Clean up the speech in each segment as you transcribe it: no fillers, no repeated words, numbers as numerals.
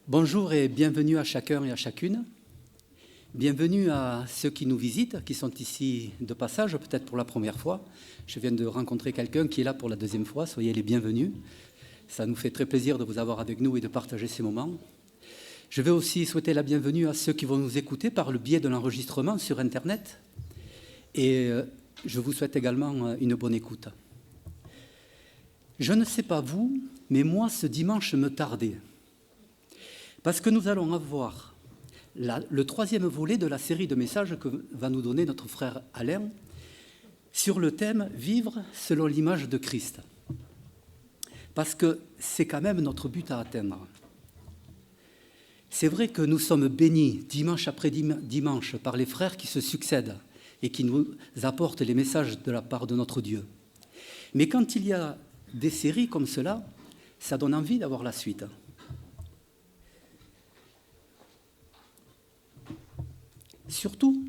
Bonjour et bienvenue à chacun et à chacune. Bienvenue à ceux qui nous visitent, qui sont ici de passage, peut-être pour la première fois. Je viens de rencontrer quelqu'un qui est là pour la deuxième fois. Soyez les bienvenus. Ça nous fait très plaisir de vous avoir avec nous et de partager ces moments. Je vais aussi souhaiter la bienvenue à ceux qui vont nous écouter par le biais de l'enregistrement sur Internet. Et je vous souhaite également une bonne écoute. Je ne sais pas vous, mais moi, ce dimanche me tardait. Parce que nous allons avoir le troisième volet de la série de messages que va nous donner notre frère Alain sur le thème « Vivre selon l'image de Christ ». Parce que c'est quand même notre but à atteindre. C'est vrai que nous sommes bénis dimanche après dimanche par les frères qui se succèdent et qui nous apportent les messages de la part de notre Dieu. Mais quand il y a des séries comme cela, ça donne envie d'avoir la suite. Surtout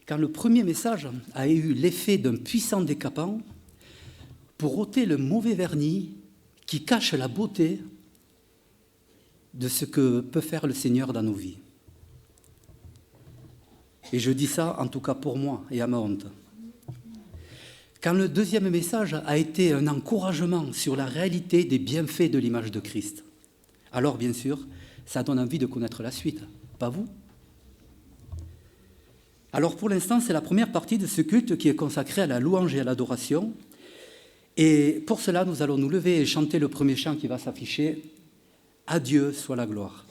quand le premier message a eu l'effet d'un puissant décapant pour ôter le mauvais vernis qui cache la beauté de ce que peut faire le Seigneur dans nos vies. Et je dis ça en tout cas pour moi et à ma honte. Quand le deuxième message a été un encouragement sur la réalité des bienfaits de l'image de Christ, alors bien sûr, ça donne envie de connaître la suite, pas vous ? Alors pour l'instant, c'est la première partie de ce culte qui est consacrée à la louange et à l'adoration. Et pour cela, nous allons nous lever et chanter le premier chant qui va s'afficher. « À Dieu soit la gloire ».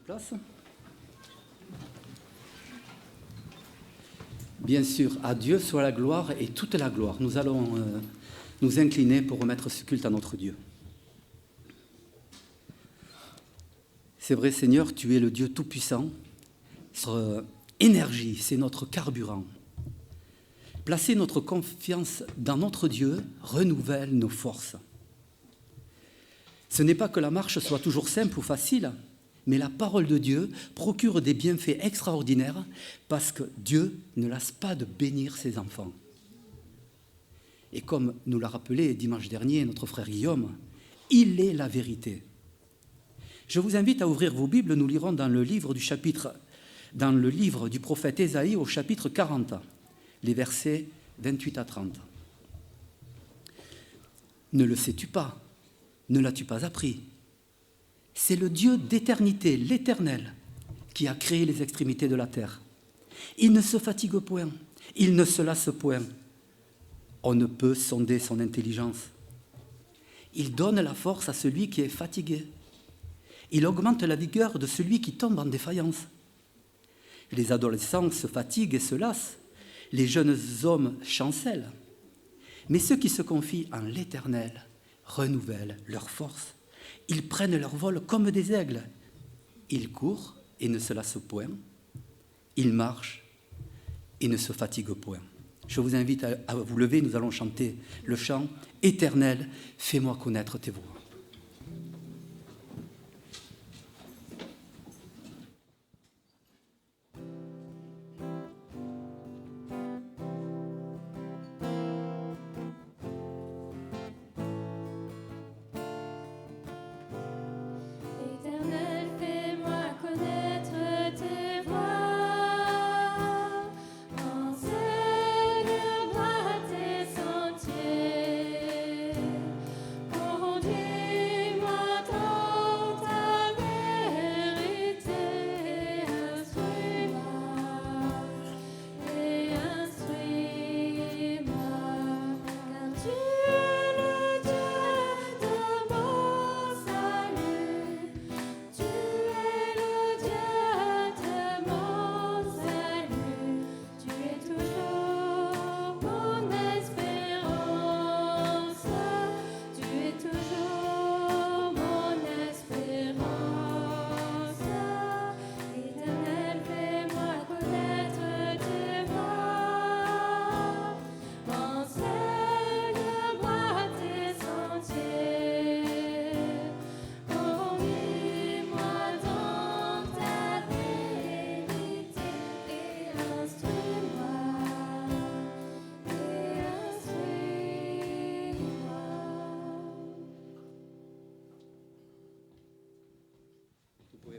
Place. Bien sûr, à Dieu soit la gloire et toute la gloire. Nous allons nous incliner pour remettre ce culte à notre Dieu. C'est vrai, Seigneur, tu es le Dieu tout-puissant. Notre énergie, c'est notre carburant. Placer notre confiance dans notre Dieu renouvelle nos forces. Ce n'est pas que la marche soit toujours simple ou facile, mais la parole de Dieu procure des bienfaits extraordinaires parce que Dieu ne lasse pas de bénir ses enfants. Et comme nous l'a rappelé dimanche dernier notre frère Guillaume, il est la vérité. Je vous invite à ouvrir vos Bibles, nous lirons dans le livre du prophète Ésaïe au chapitre 40, les versets 28 à 30. Ne le sais-tu pas? Ne l'as-tu pas appris? C'est le Dieu d'éternité, l'Éternel, qui a créé les extrémités de la terre. Il ne se fatigue point, il ne se lasse point. On ne peut sonder son intelligence. Il donne la force à celui qui est fatigué. Il augmente la vigueur de celui qui tombe en défaillance. Les adolescents se fatiguent et se lassent. Les jeunes hommes chancellent. Mais ceux qui se confient en l'Éternel renouvellent leur force. Ils prennent leur vol comme des aigles. Ils courent et ne se lassent point. Ils marchent et ne se fatiguent point. Je vous invite à vous lever, nous allons chanter le chant « Éternel, fais-moi connaître tes voies ».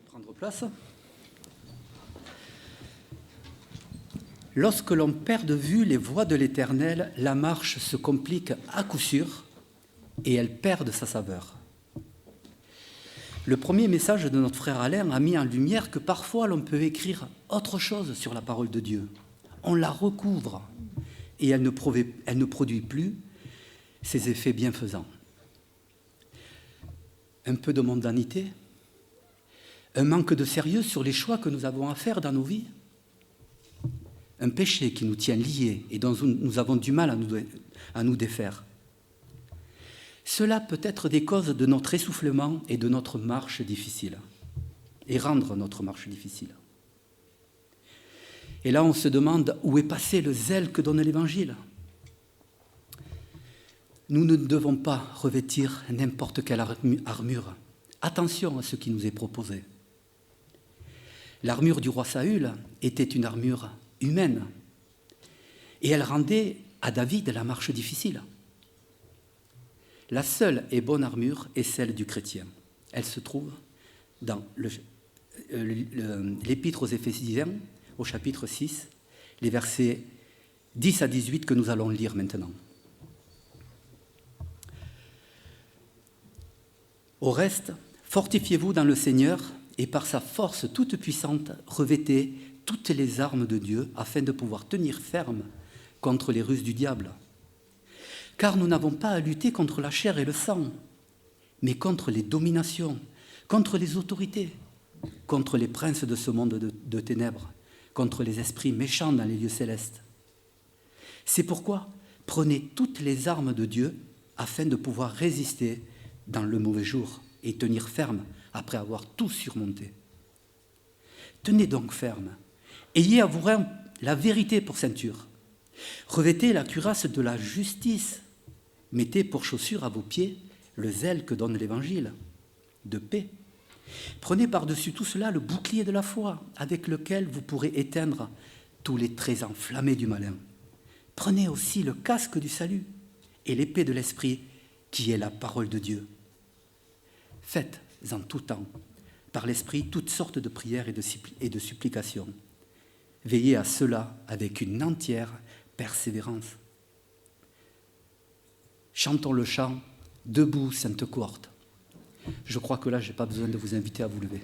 Prendre place. Lorsque l'on perd de vue les voies de l'Éternel, la marche se complique à coup sûr et elle perd de sa saveur. Le premier message de notre frère Alain a mis en lumière que parfois l'on peut écrire autre chose sur la parole de Dieu. On la recouvre et elle ne produit plus ses effets bienfaisants. Un peu de mondanité, un manque de sérieux sur les choix que nous avons à faire dans nos vies, un péché qui nous tient liés et dont nous avons du mal à nous défaire. Cela peut être des causes de notre essoufflement et de notre marche difficile, et rendre notre marche difficile. Et là, on se demande où est passé le zèle que donne l'Évangile. Nous ne devons pas revêtir n'importe quelle armure. Attention à ce qui nous est proposé. L'armure du roi Saül était une armure humaine et elle rendait à David la marche difficile. La seule et bonne armure est celle du chrétien. Elle se trouve dans l'Épître aux Éphésiens, au chapitre 6, les versets 10 à 18 que nous allons lire maintenant. Au reste, fortifiez-vous dans le Seigneur et par sa force toute puissante, revêtez toutes les armes de Dieu afin de pouvoir tenir ferme contre les ruses du diable. Car nous n'avons pas à lutter contre la chair et le sang, mais contre les dominations, contre les autorités, contre les princes de ce monde de ténèbres, contre les esprits méchants dans les lieux célestes. C'est pourquoi prenez toutes les armes de Dieu afin de pouvoir résister dans le mauvais jour et tenir ferme après avoir tout surmonté. Tenez donc ferme. Ayez à vos reins la vérité pour ceinture. Revêtez la cuirasse de la justice. Mettez pour chaussure à vos pieds le zèle que donne l'Évangile de paix. Prenez par-dessus tout cela le bouclier de la foi, avec lequel vous pourrez éteindre tous les traits enflammés du malin. Prenez aussi le casque du salut et l'épée de l'esprit, qui est la parole de Dieu. Faites en tout temps, par l'esprit, toutes sortes de prières et de supplications. Veillez à cela avec une entière persévérance. Chantons le chant « Debout, sainte cohorte ». Je crois que là, je n'ai pas besoin de vous inviter à vous lever.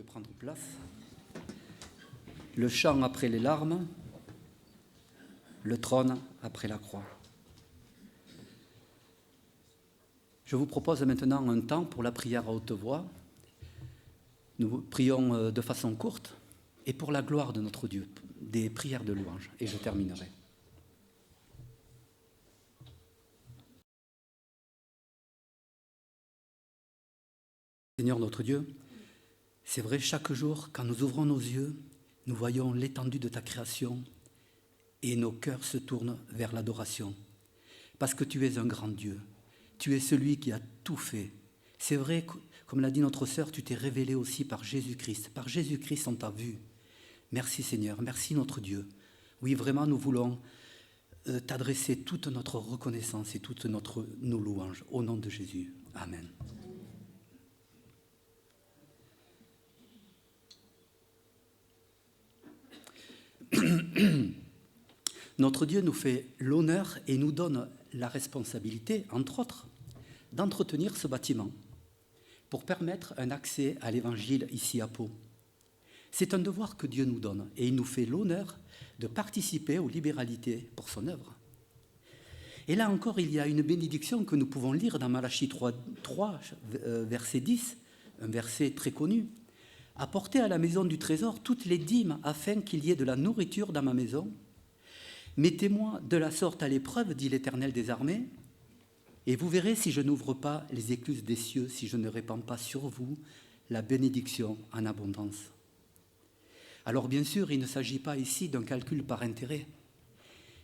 Prendre place. Le chant après les larmes, le trône après la croix. Je vous propose maintenant un temps pour la prière à haute voix. Nous prions de façon courte et pour la gloire de notre Dieu, des prières de louange. Et je terminerai. Seigneur notre Dieu, c'est vrai, chaque jour, quand nous ouvrons nos yeux, nous voyons l'étendue de ta création et nos cœurs se tournent vers l'adoration. Parce que tu es un grand Dieu, tu es celui qui a tout fait. C'est vrai, comme l'a dit notre sœur, tu t'es révélé aussi par Jésus-Christ. Par Jésus-Christ, on t'a vu. Merci Seigneur, merci notre Dieu. Oui, vraiment, nous voulons t'adresser toute notre reconnaissance et toutes nos louanges. Au nom de Jésus. Amen. Notre Dieu nous fait l'honneur et nous donne la responsabilité, entre autres, d'entretenir ce bâtiment pour permettre un accès à l'Évangile ici à Pau. C'est un devoir que Dieu nous donne et il nous fait l'honneur de participer aux libéralités pour son œuvre. Et là encore, il y a une bénédiction que nous pouvons lire dans Malachie 3, verset 10, un verset très connu. « Apportez à la maison du trésor toutes les dîmes afin qu'il y ait de la nourriture dans ma maison. Mettez-moi de la sorte à l'épreuve, dit l'Éternel des armées, et vous verrez si je n'ouvre pas les écluses des cieux, si je ne répands pas sur vous la bénédiction en abondance. » Alors bien sûr, il ne s'agit pas ici d'un calcul par intérêt,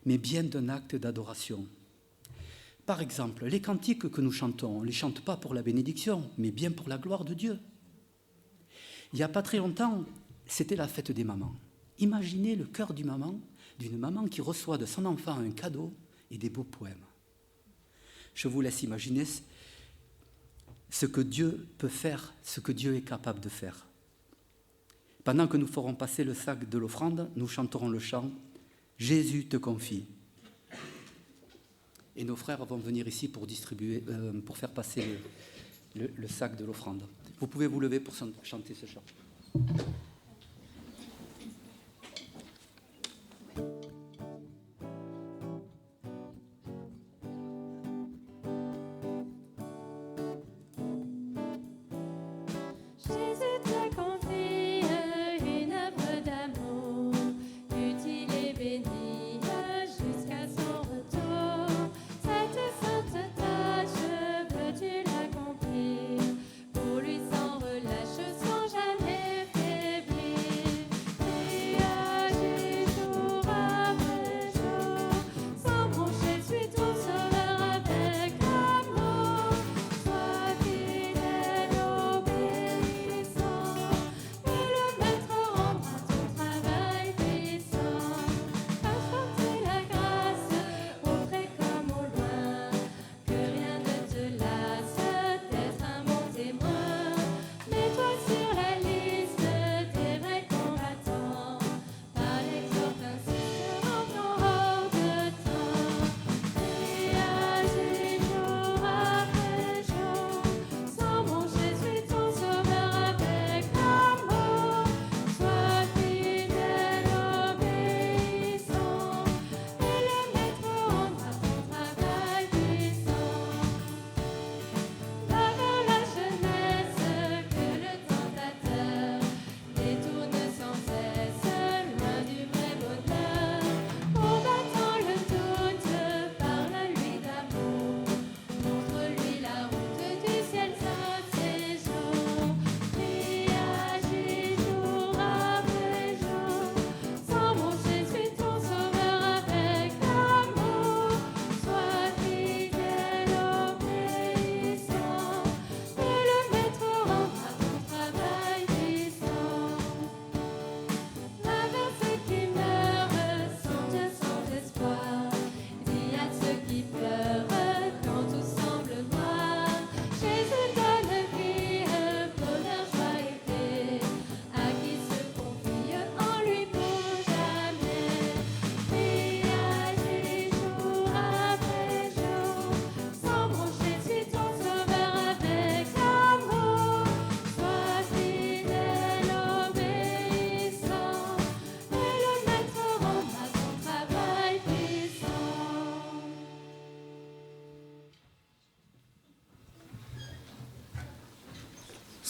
mais bien d'un acte d'adoration. Par exemple, les cantiques que nous chantons, on ne les chante pas pour la bénédiction, mais bien pour la gloire de Dieu. Il n'y a pas très longtemps, c'était la fête des mamans. Imaginez le cœur d'une maman qui reçoit de son enfant un cadeau et des beaux poèmes. Je vous laisse imaginer ce que Dieu peut faire, ce que Dieu est capable de faire. Pendant que nous ferons passer le sac de l'offrande, nous chanterons le chant « Jésus te confie ». Et nos frères vont venir ici pour distribuer, pour faire passer le sac de l'offrande. Vous pouvez vous lever pour chanter ce chant.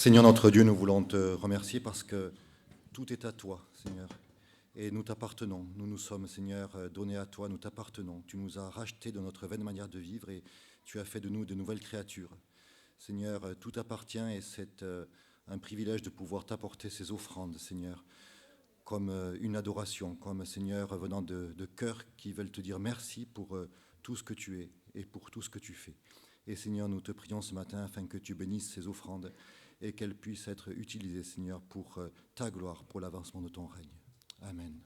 Seigneur notre Dieu, nous voulons te remercier parce que tout est à toi, Seigneur. Et nous t'appartenons. Nous nous sommes, Seigneur, donnés à toi, nous t'appartenons. Tu nous as rachetés de notre vaine manière de vivre et tu as fait de nous de nouvelles créatures. Seigneur, tout appartient et c'est un privilège de pouvoir t'apporter ces offrandes, Seigneur, comme une adoration, comme, Seigneur, venant de cœurs qui veulent te dire merci pour tout ce que tu es et pour tout ce que tu fais. Et Seigneur, nous te prions ce matin afin que tu bénisses ces offrandes et qu'elles puissent être utilisées, Seigneur, pour ta gloire, pour l'avancement de ton règne. Amen.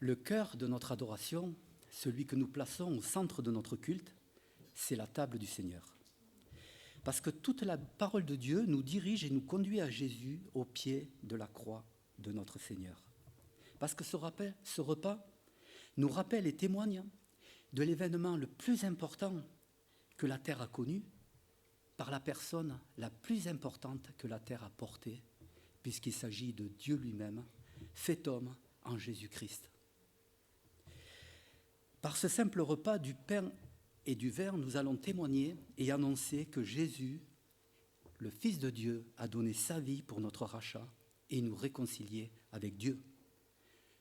Le cœur de notre adoration, celui que nous plaçons au centre de notre culte, c'est la table du Seigneur. Parce que toute la parole de Dieu nous dirige et nous conduit à Jésus au pied de la croix de notre Seigneur. Parce que ce repas nous rappelle et témoigne de l'événement le plus important que la terre a connu par la personne la plus importante que la terre a portée, puisqu'il s'agit de Dieu lui-même, fait homme en Jésus-Christ. Par ce simple repas du pain et du verre, nous allons témoigner et annoncer que Jésus, le Fils de Dieu, a donné sa vie pour notre rachat et nous réconcilier avec Dieu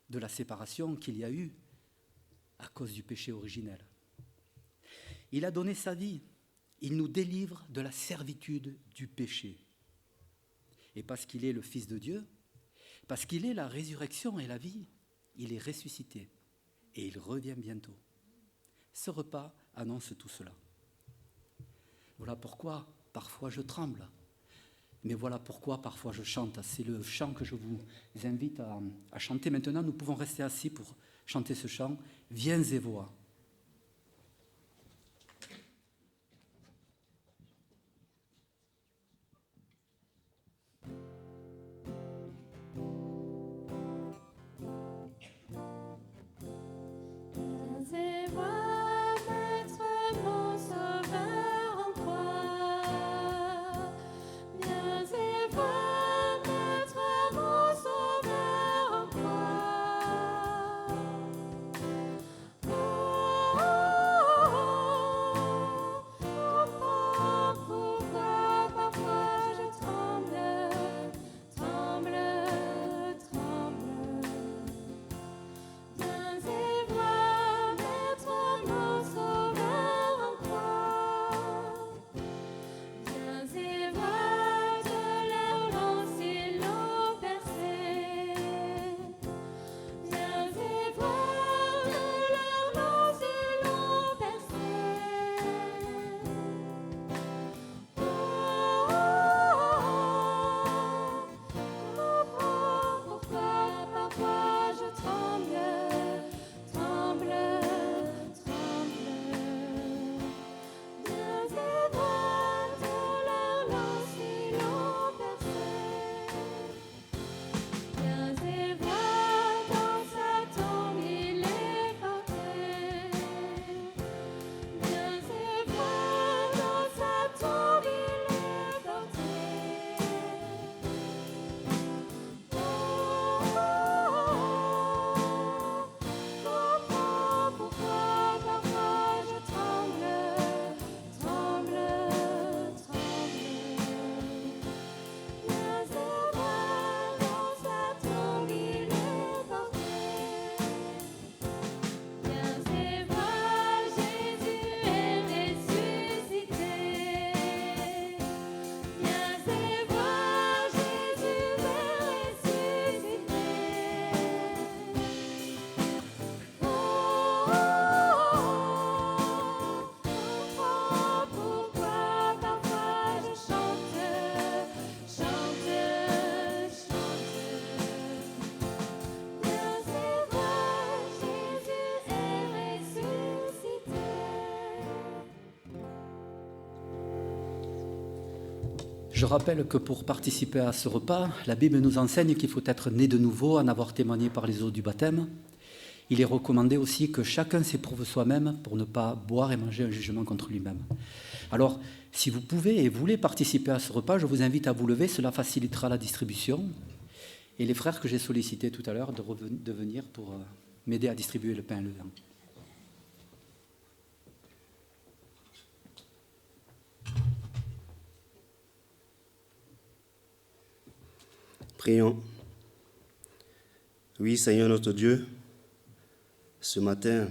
de la séparation qu'il y a eu à cause du péché originel. Il a donné sa vie, il nous délivre de la servitude du péché. Et parce qu'il est le Fils de Dieu, parce qu'il est la résurrection et la vie, il est ressuscité et il revient bientôt. Ce repas annonce tout cela. Voilà pourquoi parfois je tremble. Mais voilà pourquoi parfois je chante. C'est le chant que je vous invite à chanter maintenant. Nous pouvons rester assis pour chanter ce chant. Viens et vois. Je rappelle que pour participer à ce repas, la Bible nous enseigne qu'il faut être né de nouveau, en avoir témoigné par les eaux du baptême. Il est recommandé aussi que chacun s'éprouve soi-même pour ne pas boire et manger un jugement contre lui-même. Alors, si vous pouvez et voulez participer à ce repas, je vous invite à vous lever, cela facilitera la distribution. Et les frères que j'ai sollicités tout à l'heure de venir pour m'aider à distribuer le pain et le vin. Prions. Oui, Seigneur notre Dieu, ce matin,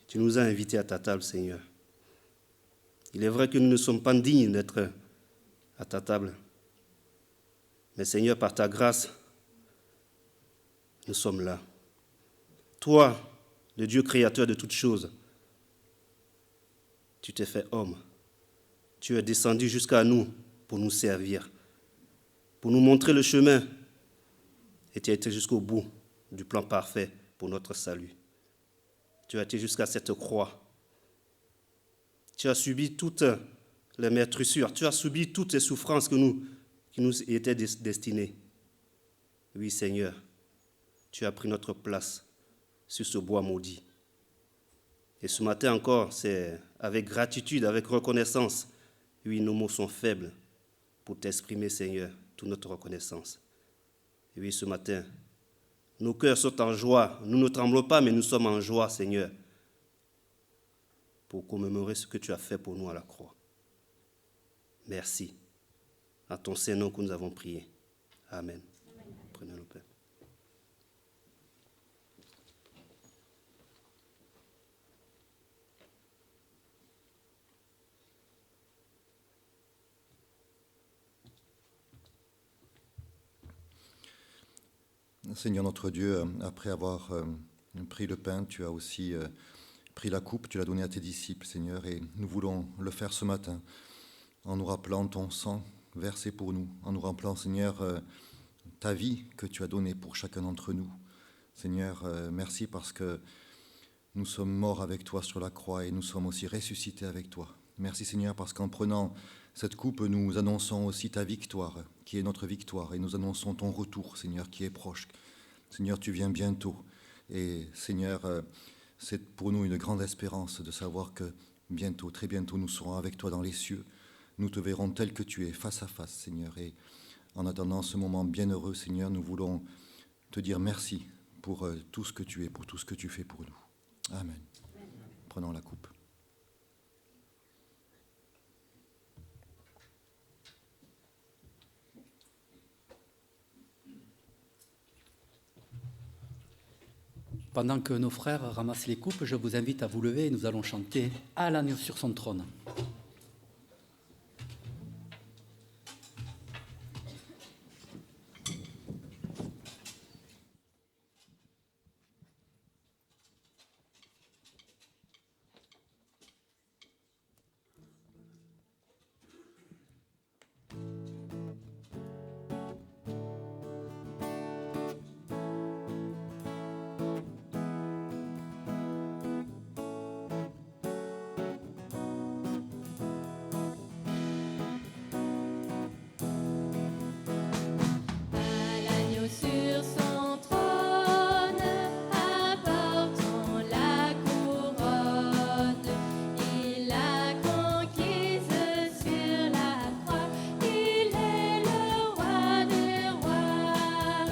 tu nous as invités à ta table, Seigneur. Il est vrai que nous ne sommes pas dignes d'être à ta table. Mais Seigneur, par ta grâce, nous sommes là. Toi, le Dieu créateur de toutes choses, tu t'es fait homme. Tu es descendu jusqu'à nous pour nous servir, pour nous montrer le chemin. Et tu as été jusqu'au bout du plan parfait pour notre salut. Tu as été jusqu'à cette croix. Tu as subi toutes les meurtrissures. Tu as subi toutes les souffrances qui nous étaient destinées. Oui, Seigneur, tu as pris notre place sur ce bois maudit. Et ce matin encore, c'est avec gratitude, avec reconnaissance. Oui, nos mots sont faibles pour t'exprimer, Seigneur, toute notre reconnaissance. Et oui, ce matin, nos cœurs sont en joie. Nous ne tremblons pas, mais nous sommes en joie, Seigneur, pour commémorer ce que tu as fait pour nous à la croix. Merci. À ton Saint-Nom que nous avons prié. Amen. Prenez le Père. Seigneur notre Dieu, après avoir pris le pain, tu as aussi pris la coupe, tu l'as donnée à tes disciples, Seigneur, et nous voulons le faire ce matin en nous rappelant ton sang versé pour nous, en nous rappelant, Seigneur, ta vie que tu as donnée pour chacun d'entre nous. Seigneur, merci parce que nous sommes morts avec toi sur la croix et nous sommes aussi ressuscités avec toi. Merci Seigneur parce qu'en prenant cette coupe, nous annonçons aussi ta victoire, qui est notre victoire, et nous annonçons ton retour, Seigneur, qui est proche. Seigneur, tu viens bientôt. Et Seigneur, c'est pour nous une grande espérance de savoir que bientôt, très bientôt, nous serons avec toi dans les cieux. Nous te verrons tel que tu es, face à face, Seigneur. Et en attendant ce moment bienheureux, Seigneur, nous voulons te dire merci pour tout ce que tu es, pour tout ce que tu fais pour nous. Amen. Prenons la coupe. Pendant que nos frères ramassent les coupes, je vous invite à vous lever et nous allons chanter « À l'agneau sur son trône ». Sur son trône, apportant la couronne, il l'a conquise sur la croix. Il est le roi des rois.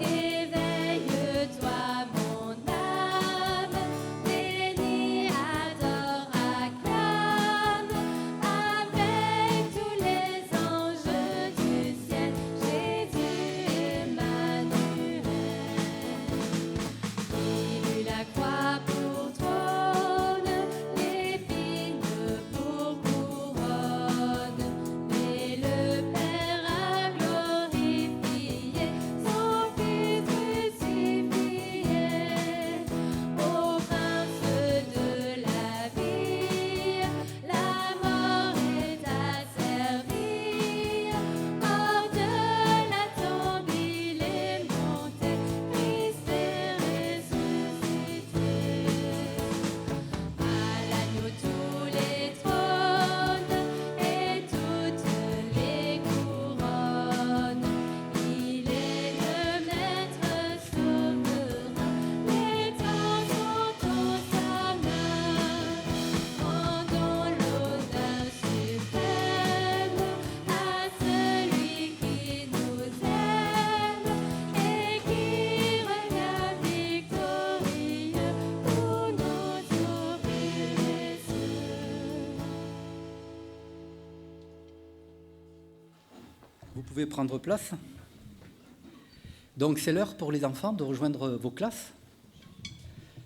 Éveille-toi, mon âme, bénis, adore, acclame, avec tous les anges du ciel. Jésus Emmanuel, il eut la croix pour trône, l'épine pour couronne, mais le Père a glorifié son Fils crucifié. Ô prince de la vie, la mort est asservie, hors de la tombe il est monté, Christ est ressuscité. À l'agneau tous les trônes et toutes les couronnes, il est le maître souverain, les temps sont dans sa main. Rendons l'honneur suprême à celui qui nous aime et qui revient victorieux pour nous ouvrir les cieux. Vous pouvez prendre place. Donc c'est l'heure pour les enfants de rejoindre vos classes.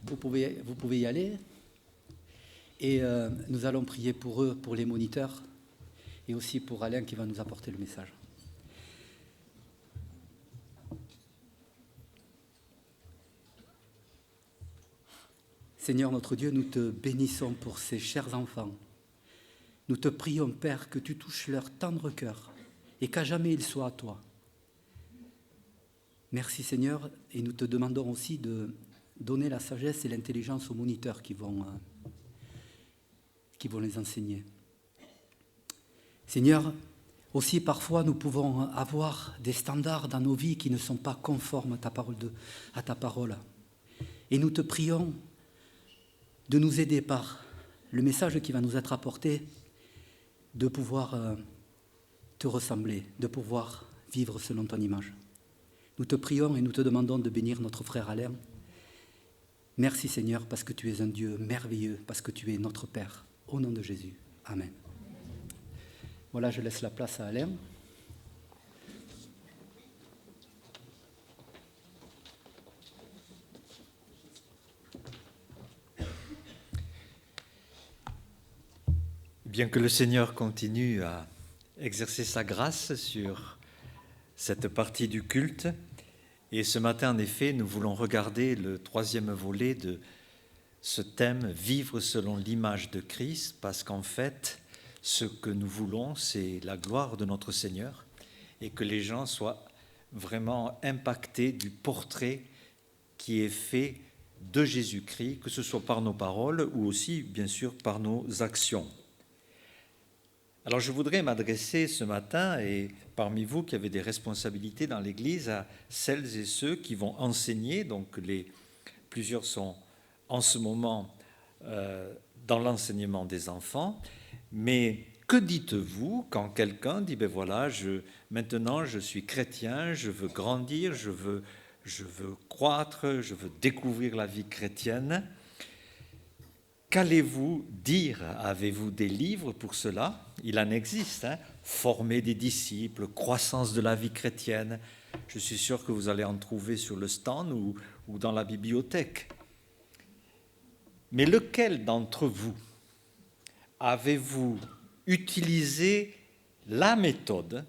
Vous pouvez y aller. Et nous allons prier pour eux, pour les moniteurs, et aussi pour Alain qui va nous apporter le message. Seigneur notre Dieu, nous te bénissons pour ces chers enfants. Nous te prions, Père, que tu touches leur tendre cœur et qu'à jamais ils soient à toi. Merci Seigneur, et nous te demandons aussi de donner la sagesse et l'intelligence aux moniteurs qui vont les enseigner. Seigneur, aussi parfois nous pouvons avoir des standards dans nos vies qui ne sont pas conformes à ta parole. Et nous te prions de nous aider par le message qui va nous être apporté, de pouvoir te ressembler, de pouvoir vivre selon ton image. Nous te prions et nous te demandons de bénir notre frère Alain. Merci Seigneur, parce que tu es un Dieu merveilleux, parce que tu es notre Père. Au nom de Jésus. Amen. Voilà, je laisse la place à Alain. Bien que le Seigneur continue à exercer sa grâce sur cette partie du culte, et ce matin, en effet, nous voulons regarder le troisième volet de ce thème « Vivre selon l'image de Christ », parce qu'en fait, Ce que nous voulons, c'est la gloire de notre Seigneur et que les gens soient vraiment impactés du portrait qui est fait de Jésus-Christ, que ce soit par nos paroles ou aussi, bien sûr, par nos actions. Alors je voudrais m'adresser ce matin, et parmi vous qui avez des responsabilités dans l'Église, à celles et ceux qui vont enseigner. Donc plusieurs sont en ce moment dans l'enseignement des enfants. Mais que dites-vous quand quelqu'un dit, ben voilà, maintenant je suis chrétien, je veux grandir, je veux croître, je veux découvrir la vie chrétienne. Qu'allez-vous dire? Avez-vous des livres pour cela? Il en existe, hein? Former des disciples, croissance de la vie chrétienne. Je suis sûr que vous allez en trouver sur le stand ou dans la bibliothèque. Mais lequel d'entre vous avez-vous utilisé la méthode?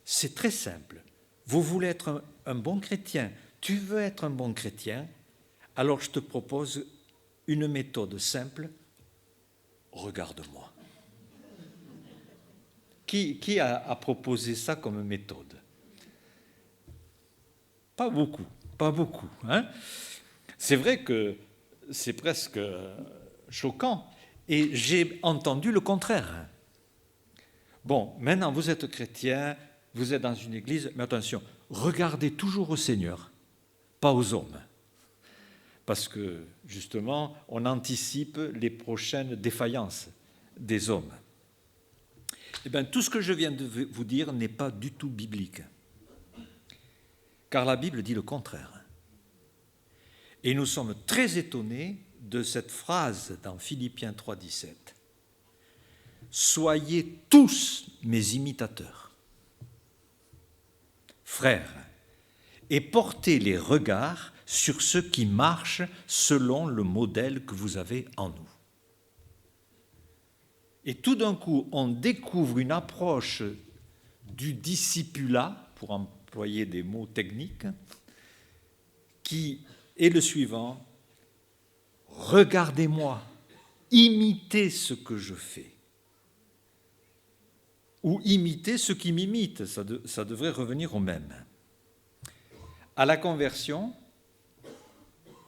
C'est très simple. Vous voulez être un bon chrétien, tu veux être un bon chrétien, alors je te propose une méthode simple. Regarde-moi. Qui a proposé ça comme méthode? Pas beaucoup, pas beaucoup. Hein? C'est vrai que c'est presque choquant. Et j'ai entendu le contraire. Bon, maintenant vous êtes chrétien, vous êtes dans une église, mais attention, regardez toujours au Seigneur, pas aux hommes. Parce que, justement, on anticipe les prochaines défaillances des hommes. Eh bien, tout ce que je viens de vous dire n'est pas du tout biblique. Car la Bible dit le contraire. Et nous sommes très étonnés de cette phrase dans Philippiens 3,17. Soyez tous mes imitateurs, frères, et portez les regards sur ceux qui marchent selon le modèle que vous avez en nous. Et tout d'un coup, on découvre une approche du discipulat, pour employer des mots techniques, qui est le suivant. Regardez-moi, imitez ce que je fais. Ou imitez ceux qui m'imitent, ça devrait revenir au même. À la conversion,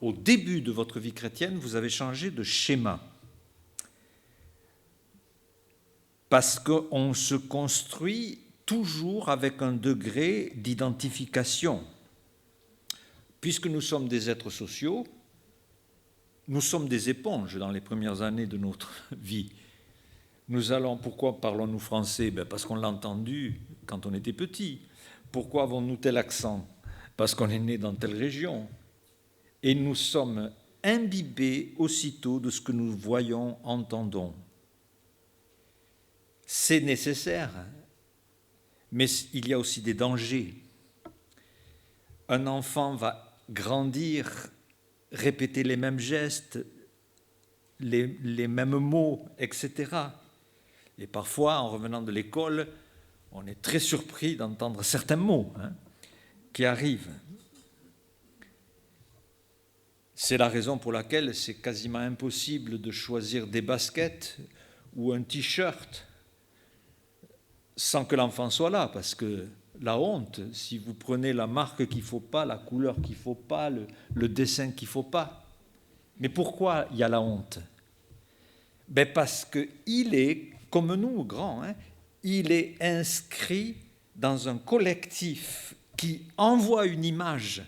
au début de votre vie chrétienne, vous avez changé de schéma. Parce qu'on se construit toujours avec un degré d'identification. Puisque nous sommes des êtres sociaux, nous sommes des éponges dans les premières années de notre vie. Pourquoi parlons-nous français? Parce qu'on l'a entendu quand on était petit. Pourquoi avons-nous tel accent? Parce qu'on est né dans telle région. Et nous sommes imbibés aussitôt de ce que nous voyons, entendons. C'est nécessaire, mais il y a aussi des dangers. Un enfant va grandir, répéter les mêmes gestes, les mêmes mots, etc. Et parfois, en revenant de l'école, on est très surpris d'entendre certains mots qui arrivent. C'est la raison pour laquelle c'est quasiment impossible de choisir des baskets ou un t-shirt sans que l'enfant soit là, parce que la honte, si vous prenez la marque qu'il ne faut pas, la couleur qu'il ne faut pas, le dessin qu'il ne faut pas. Mais pourquoi il y a la honte? Parce qu'il est, comme nous, grands, il est inscrit dans un collectif qui envoie une image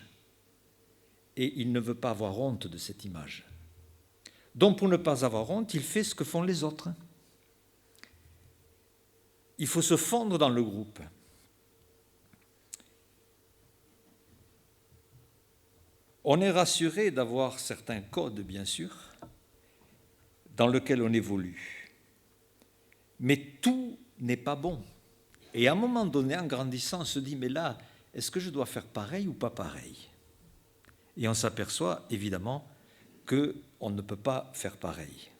et il ne veut pas avoir honte de cette image. Donc, pour ne pas avoir honte, il fait ce que font les autres. Il faut se fondre dans le groupe. On est rassuré d'avoir certains codes, bien sûr, dans lesquels on évolue. Mais tout n'est pas bon. Et à un moment donné, en grandissant, on se dit, mais là, est-ce que je dois faire pareil ou pas pareil? Et on s'aperçoit, évidemment, qu'on ne peut pas faire pareil.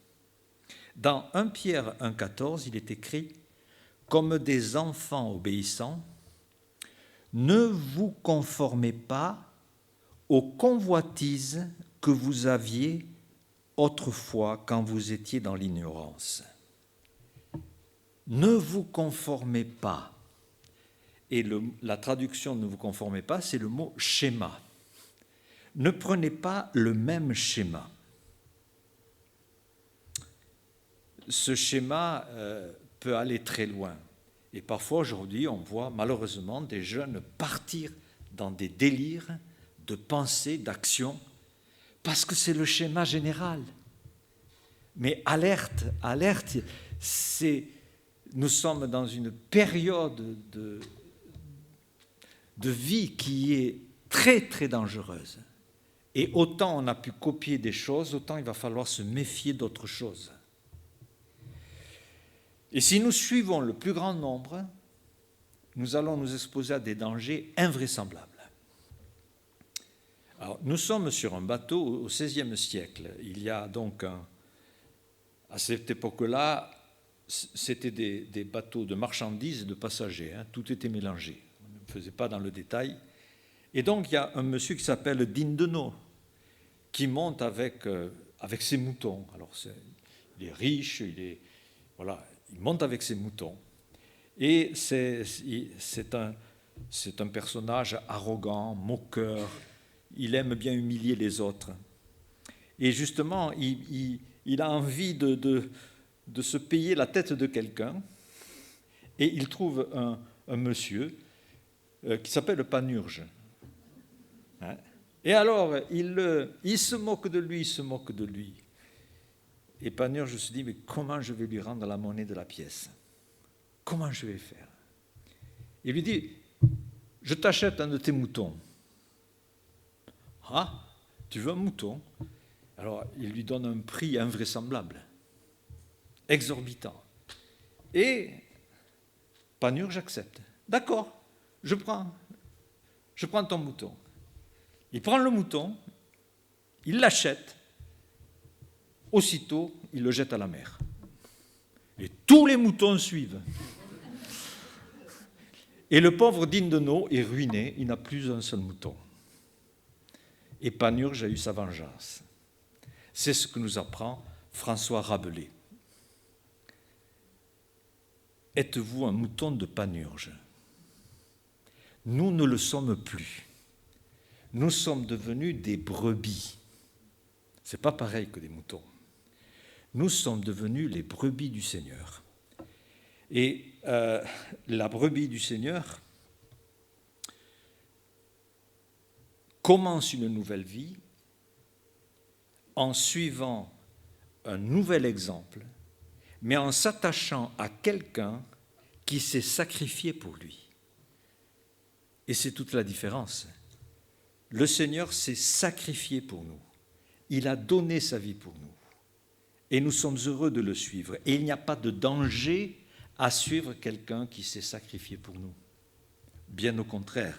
Dans 1 Pierre 1,14, il est écrit « Comme des enfants obéissants, ne vous conformez pas aux convoitises que vous aviez autrefois quand vous étiez dans l'ignorance. » ne vous conformez pas. Et la traduction ne vous conformez pas, c'est le mot schéma. Ne prenez pas le même schéma. Ce schéma peut aller très loin. Et parfois, aujourd'hui, on voit malheureusement des jeunes partir dans des délires de pensée, d'action, parce que c'est le schéma général. Mais alerte, alerte, nous sommes dans une période de vie qui est très, très dangereuse. Et autant on a pu copier des choses, autant il va falloir se méfier d'autres choses. Et si nous suivons le plus grand nombre, nous allons nous exposer à des dangers invraisemblables. Alors, nous sommes sur un bateau au XVIe siècle. Il y a donc à cette époque-là, c'était des bateaux de marchandises et de passagers. Tout était mélangé. On ne faisait pas dans le détail. Et donc, il y a un monsieur qui s'appelle Dindeno, qui monte avec ses moutons. Alors, il est riche, il monte avec ses moutons. Et c'est un personnage arrogant, moqueur. Il aime bien humilier les autres. Et justement, il a envie de se payer la tête de quelqu'un. Et il trouve un monsieur qui s'appelle Panurge. Et alors, il se moque de lui, il se moque de lui. Et Panurge se dit, mais comment je vais lui rendre la monnaie de la pièce? Comment je vais faire? Il lui dit, je t'achète un de tes moutons. Ah, tu veux un mouton? Alors, il lui donne un prix invraisemblable, exorbitant. Et Panurge accepte. D'accord, je prends ton mouton. Il prend le mouton, il l'achète, aussitôt, il le jette à la mer. Et tous les moutons suivent. Et le pauvre Dindeno est ruiné, il n'a plus un seul mouton. Et Panurge a eu sa vengeance. C'est ce que nous apprend François Rabelais. Êtes-vous un mouton de Panurge? Nous ne le sommes plus. Nous sommes devenus des brebis. Ce n'est pas pareil que des moutons. Nous sommes devenus les brebis du Seigneur. Et la brebis du Seigneur commence une nouvelle vie en suivant un nouvel exemple, mais en s'attachant à quelqu'un qui s'est sacrifié pour lui. Et c'est toute la différence. Le Seigneur s'est sacrifié pour nous. Il a donné sa vie pour nous. Et nous sommes heureux de le suivre. Et il n'y a pas de danger à suivre quelqu'un qui s'est sacrifié pour nous. Bien au contraire.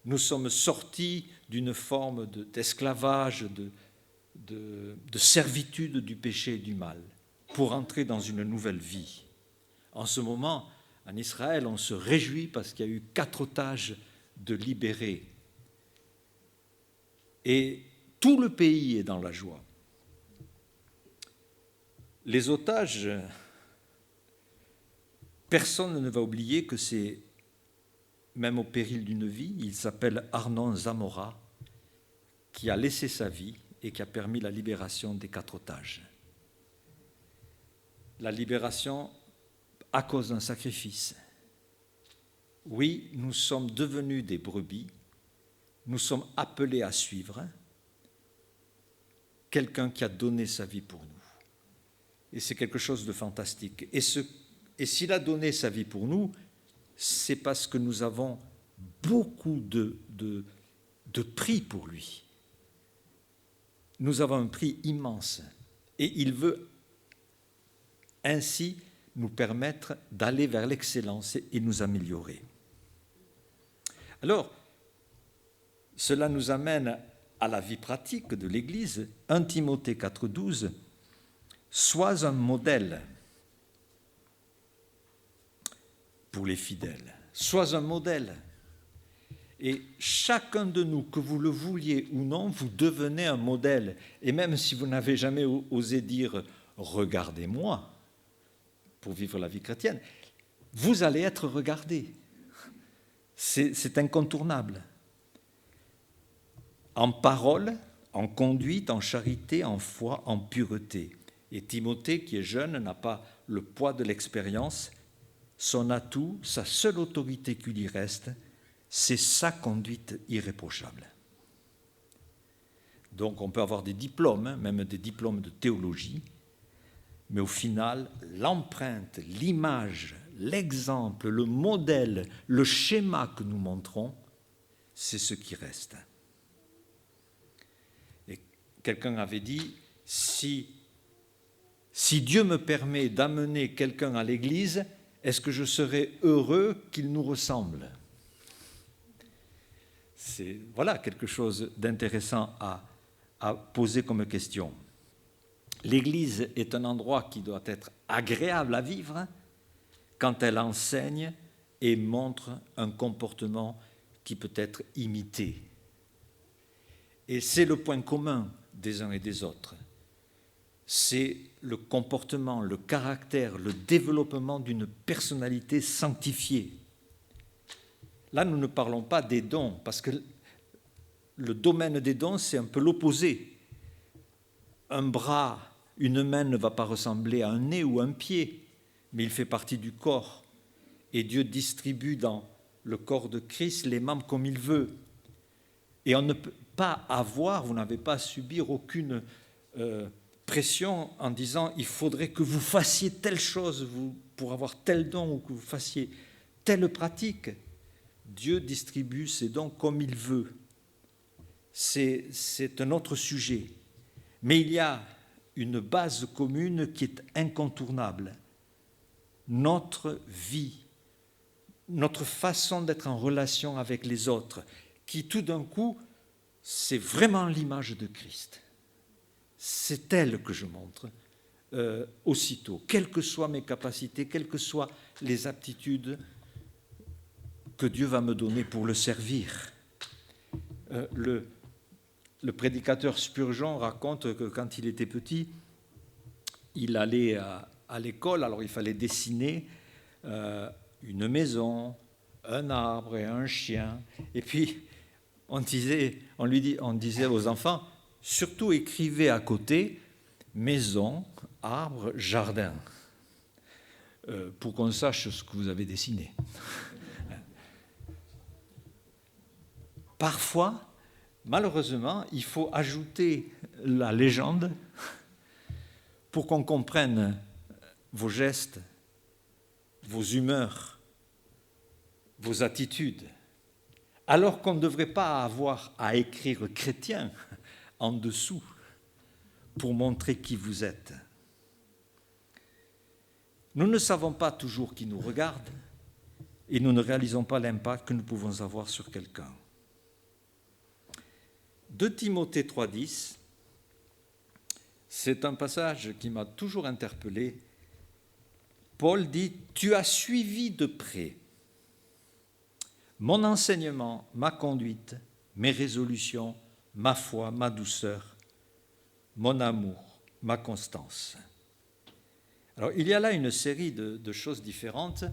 Nous sommes sortis d'une forme d'esclavage, de servitude du péché et du mal, pour entrer dans une nouvelle vie. En ce moment, en Israël, on se réjouit parce qu'il y a eu 4 otages de libérés. Et tout le pays est dans la joie. Les otages, personne ne va oublier que c'est, même au péril d'une vie, il s'appelle Arnon Zamora, qui a laissé sa vie et qui a permis la libération des 4 otages. La libération à cause d'un sacrifice. Oui, nous sommes devenus des brebis, nous sommes appelés à suivre quelqu'un qui a donné sa vie pour nous. Et c'est quelque chose de fantastique. Et s'il a donné sa vie pour nous, c'est parce que nous avons beaucoup de prix pour lui. Nous avons un prix immense. Et il veut ainsi nous permettre d'aller vers l'excellence et nous améliorer. Alors, cela nous amène à la vie pratique de l'Église. 1 Timothée 4,12 « Sois un modèle pour les fidèles. Sois un modèle. » Et chacun de nous, que vous le vouliez ou non, vous devenez un modèle. Et même si vous n'avez jamais osé dire « regardez-moi », pour vivre la vie chrétienne, vous allez être regardés. C'est incontournable. En parole, en conduite, en charité, en foi, en pureté. Et Timothée, qui est jeune, n'a pas le poids de l'expérience. Son atout, sa seule autorité qui lui reste, c'est sa conduite irréprochable. Donc on peut avoir des diplômes, même des diplômes de théologie, mais au final, l'empreinte, l'image, l'exemple, le modèle, le schéma que nous montrons, c'est ce qui reste. Et quelqu'un avait dit, si Dieu me permet d'amener quelqu'un à l'église, est-ce que je serais heureux qu'il nous ressemble? C'est voilà quelque chose d'intéressant à poser comme question. L'Église est un endroit qui doit être agréable à vivre quand elle enseigne et montre un comportement qui peut être imité. Et c'est le point commun des uns et des autres. C'est le comportement, le caractère, le développement d'une personnalité sanctifiée. Là, nous ne parlons pas des dons, parce que le domaine des dons, c'est un peu l'opposé. Un bras, une main ne va pas ressembler à un nez ou un pied, mais il fait partie du corps. Et Dieu distribue dans le corps de Christ les membres comme il veut. Et on ne peut pas avoir, vous n'avez pas à subir aucune pression en disant il faudrait que vous fassiez telle chose pour avoir tel don ou que vous fassiez telle pratique. Dieu distribue ses dons comme il veut. C'est un autre sujet. Mais il y a une base commune qui est incontournable. Notre vie, notre façon d'être en relation avec les autres, qui tout d'un coup, c'est vraiment l'image de Christ. C'est elle que je montre aussitôt, quelles que soient mes capacités, quelles que soient les aptitudes que Dieu va me donner pour le servir. Le prédicateur Spurgeon raconte que quand il était petit, il allait à l'école, alors il fallait dessiner une maison, un arbre et un chien. Et puis, on disait aux enfants, surtout écrivez à côté maison, arbre, jardin, pour qu'on sache ce que vous avez dessiné. Parfois, malheureusement, il faut ajouter la légende pour qu'on comprenne vos gestes, vos humeurs, vos attitudes, alors qu'on ne devrait pas avoir à écrire chrétien en dessous pour montrer qui vous êtes. Nous ne savons pas toujours qui nous regarde et nous ne réalisons pas l'impact que nous pouvons avoir sur quelqu'un. 2 Timothée 3,10, c'est un passage qui m'a toujours interpellé. Paul dit « Tu as suivi de près mon enseignement, ma conduite, mes résolutions, ma foi, ma douceur, mon amour, ma constance. » Alors, il y a là une série de choses différentes,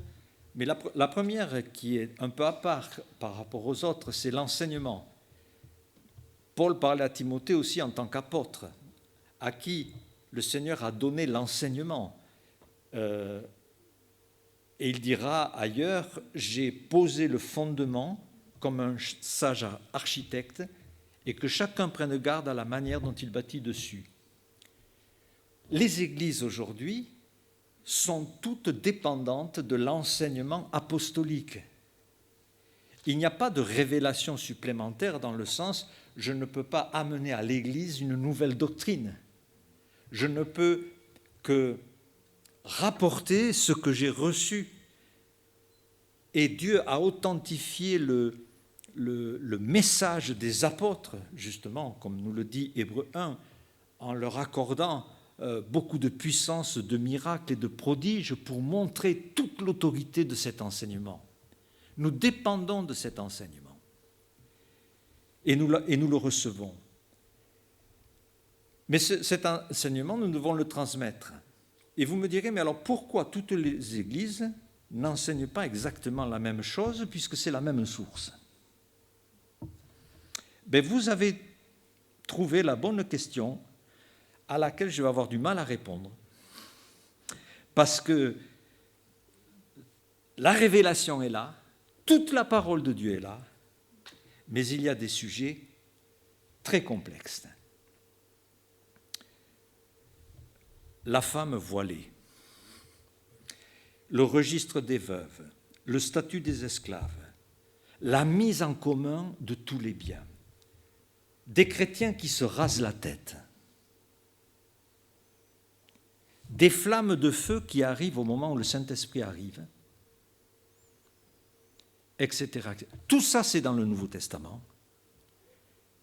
mais la première qui est un peu à part par rapport aux autres, c'est l'enseignement. Paul parlait à Timothée aussi en tant qu'apôtre, à qui le Seigneur a donné l'enseignement. Et il dira ailleurs, j'ai posé le fondement comme un sage architecte et que chacun prenne garde à la manière dont il bâtit dessus. Les églises aujourd'hui sont toutes dépendantes de l'enseignement apostolique. Il n'y a pas de révélation supplémentaire dans le sens je ne peux pas amener à l'Église une nouvelle doctrine. Je ne peux que rapporter ce que j'ai reçu. Et Dieu a authentifié le message des apôtres, justement, comme nous le dit Hébreux 1, en leur accordant beaucoup de puissance, de miracles et de prodiges pour montrer toute l'autorité de cet enseignement. Nous dépendons de cet enseignement. Et nous le recevons. Mais cet enseignement, nous devons le transmettre. Et vous me direz, mais alors pourquoi toutes les églises n'enseignent pas exactement la même chose puisque c'est la même source? Ben, vous avez trouvé la bonne question à laquelle je vais avoir du mal à répondre. Parce que la révélation est là, toute la parole de Dieu est là, mais il y a des sujets très complexes. La femme voilée, le registre des veuves, le statut des esclaves, la mise en commun de tous les biens, des chrétiens qui se rasent la tête, des flammes de feu qui arrivent au moment où le Saint-Esprit arrive, etc. Tout ça, c'est dans le Nouveau Testament,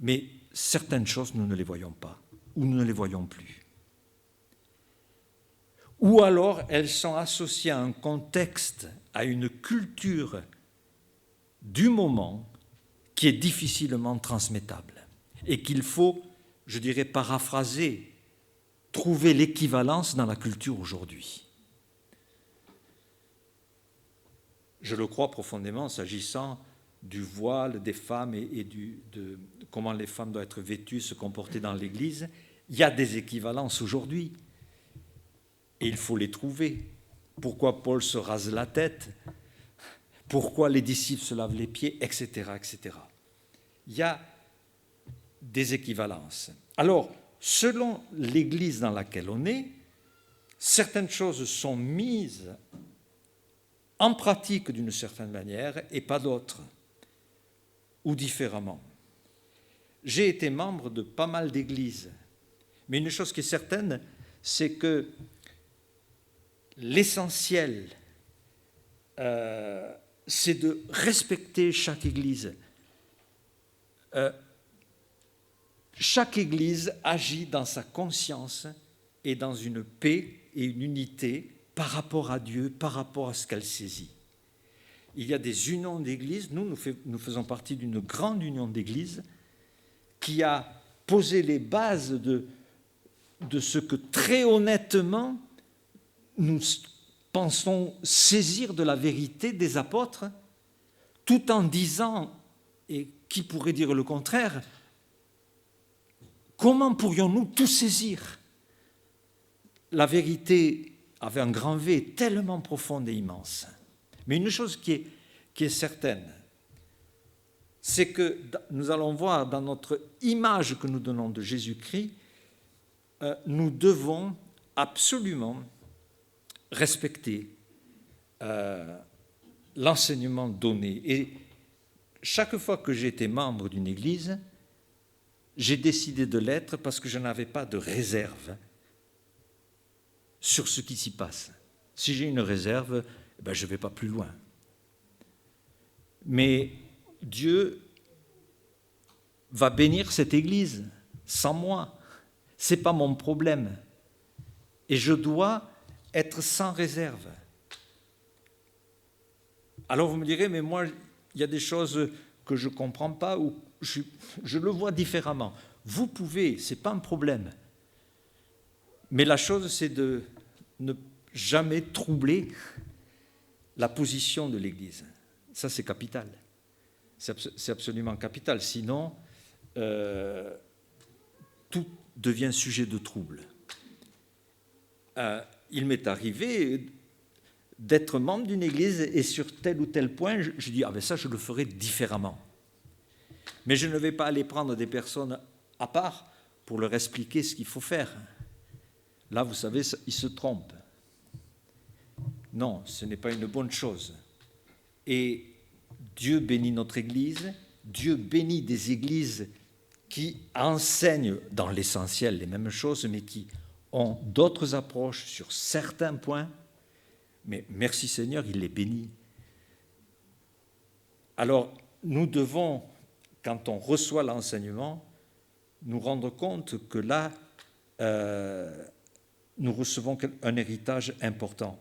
mais certaines choses, nous ne les voyons pas, ou nous ne les voyons plus. Ou alors, elles sont associées à un contexte, à une culture du moment qui est difficilement transmettable et qu'il faut, je dirais, paraphraser, trouver l'équivalence dans la culture aujourd'hui. Je le crois profondément s'agissant du voile des femmes et de comment les femmes doivent être vêtues, se comporter dans l'Église. Il y a des équivalences aujourd'hui et il faut les trouver. Pourquoi Paul se rase la tête? Pourquoi les disciples se lavent les pieds, etc., etc. Il y a des équivalences. Alors, selon l'Église dans laquelle on est, certaines choses sont mises en pratique d'une certaine manière et pas d'autres, ou différemment. J'ai été membre de pas mal d'églises, mais une chose qui est certaine, c'est que l'essentiel, c'est de respecter chaque église. Chaque église agit dans sa conscience et dans une paix et une unité par rapport à Dieu, par rapport à ce qu'elle saisit. Il y a des unions d'églises. Nous faisons partie d'une grande union d'églises qui a posé les bases de ce que très honnêtement nous pensons saisir de la vérité des apôtres, tout en disant, et qui pourrait dire le contraire, comment pourrions-nous tout saisir? La vérité avait un grand V tellement profonde et immense. Mais une chose qui est certaine, c'est que nous allons voir dans notre image que nous donnons de Jésus-Christ, nous devons absolument respecter l'enseignement donné. Et chaque fois que j'ai été membre d'une église, j'ai décidé de l'être parce que je n'avais pas de réserve sur ce qui s'y passe. Si j'ai une réserve, je ne vais pas plus loin. Mais Dieu va bénir cette église sans moi. Ce n'est pas mon problème. Et je dois être sans réserve. Alors vous me direz, mais moi, il y a des choses que je ne comprends pas ou je le vois différemment. Vous pouvez, ce n'est pas un problème. Mais la chose, c'est de ne jamais troubler la position de l'Église. Ça, c'est capital. C'est absolument capital. Sinon, tout devient sujet de trouble. Il m'est arrivé d'être membre d'une église et sur tel ou tel point, je dis, ça, je le ferai différemment. Mais je ne vais pas aller prendre des personnes à part pour leur expliquer ce qu'il faut faire. Là, vous savez, ils se trompent. Non, ce n'est pas une bonne chose. Et Dieu bénit notre Église, Dieu bénit des églises qui enseignent dans l'essentiel les mêmes choses, mais qui ont d'autres approches sur certains points. Mais merci Seigneur, il les bénit. Alors, nous devons, quand on reçoit l'enseignement, nous rendre compte que là, nous recevons un héritage important.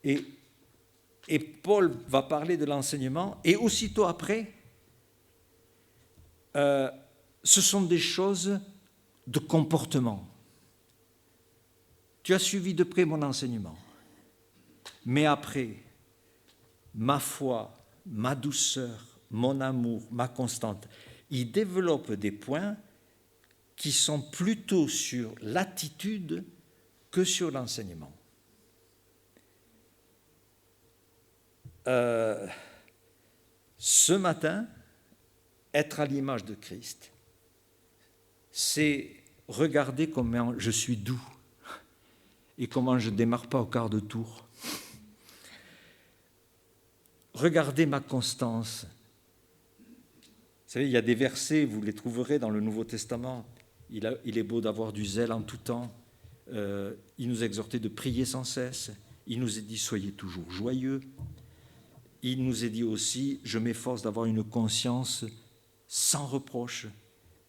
Et Paul va parler de l'enseignement, et aussitôt après, ce sont des choses de comportement. tu as suivi de près mon enseignement. Mais après, ma foi, ma douceur, mon amour, ma constante, il développe des points qui sont plutôt sur l'attitude que sur l'enseignement. Ce matin, être à l'image de Christ, c'est regarder comment je suis doux et comment je ne démarre pas au quart de tour. Regardez ma constance. Vous savez, il y a des versets, vous les trouverez dans le Nouveau Testament. Il est beau d'avoir du zèle en tout temps. Il nous a exhorté de prier sans cesse. Il nous a dit, soyez toujours joyeux. Il nous a dit aussi, je m'efforce d'avoir une conscience sans reproche.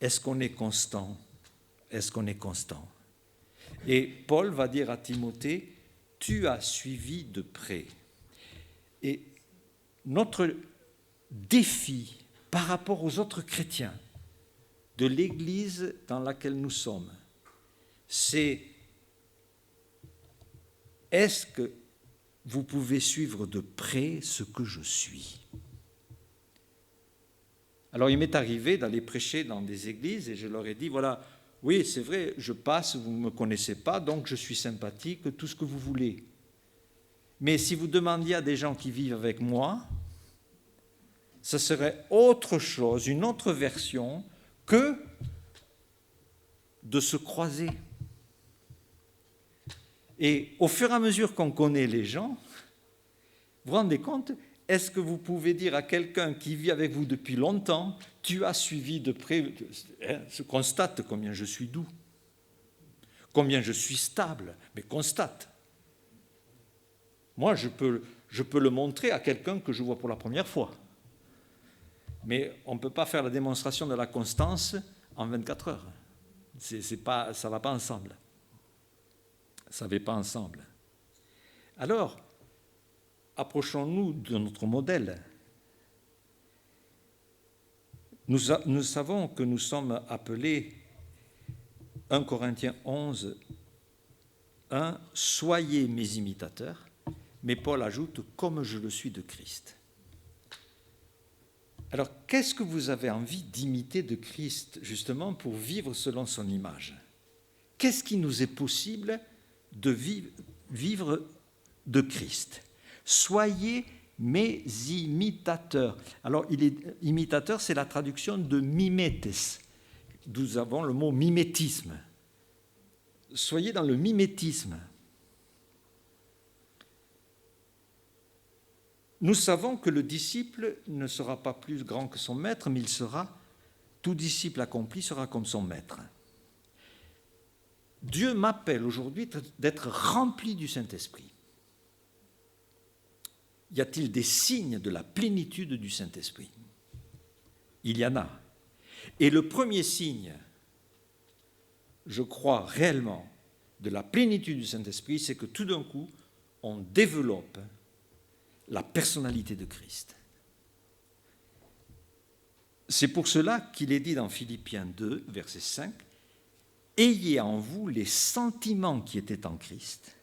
Est-ce qu'on est constant? Est-ce qu'on est constant? Et Paul va dire à Timothée, tu as suivi de près. Et notre défi par rapport aux autres chrétiens de l'Église dans laquelle nous sommes, c'est est-ce que vous pouvez suivre de près ce que je suis? Alors il m'est arrivé d'aller prêcher dans des églises et je leur ai dit, voilà, oui c'est vrai, je passe, vous ne me connaissez pas, donc je suis sympathique, tout ce que vous voulez. Mais si vous demandiez à des gens qui vivent avec moi, ce serait autre chose, une autre version que de se croiser. Et au fur et à mesure qu'on connaît les gens, vous vous rendez compte, est-ce que vous pouvez dire à quelqu'un qui vit avec vous depuis longtemps, tu as suivi de près, je constate combien je suis doux, combien je suis stable, mais constate. Moi, je peux le montrer à quelqu'un que je vois pour la première fois. Mais on ne peut pas faire la démonstration de la constance en 24 heures. Ça ne va pas ensemble. Ça ne va pas ensemble. Alors, approchons-nous de notre modèle. Nous savons que nous sommes appelés, 1 Corinthiens 11, 1, « Soyez mes imitateurs », mais Paul ajoute « comme je le suis de Christ ». Alors, qu'est-ce que vous avez envie d'imiter de Christ, justement, pour vivre selon son image? Qu'est-ce qui nous est possible de vivre de Christ? Soyez mes imitateurs. Alors, imitateur, c'est la traduction de mimetes. Nous avons le mot mimétisme. Soyez dans le mimétisme. Nous savons que le disciple ne sera pas plus grand que son maître, mais tout disciple accompli sera comme son maître. Dieu m'appelle aujourd'hui d'être rempli du Saint-Esprit. Y a-t-il des signes de la plénitude du Saint-Esprit? Il y en a. Et le premier signe, je crois réellement, de la plénitude du Saint-Esprit, c'est que tout d'un coup, on développe la personnalité de Christ. C'est pour cela qu'il est dit dans Philippiens 2, verset 5, « Ayez en vous les sentiments qui étaient en Christ.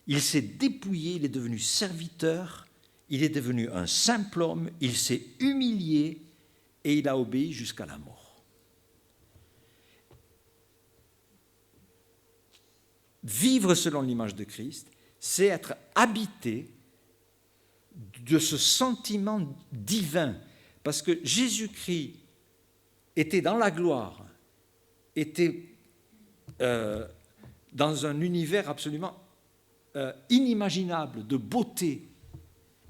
Il s'est dépouillé, il est devenu serviteur, il est devenu un simple homme, il s'est humilié et il a obéi jusqu'à la mort. » Vivre selon l'image de Christ, c'est être habité de ce sentiment divin, parce que Jésus-Christ était dans la gloire, était dans un univers absolument inimaginable de beauté,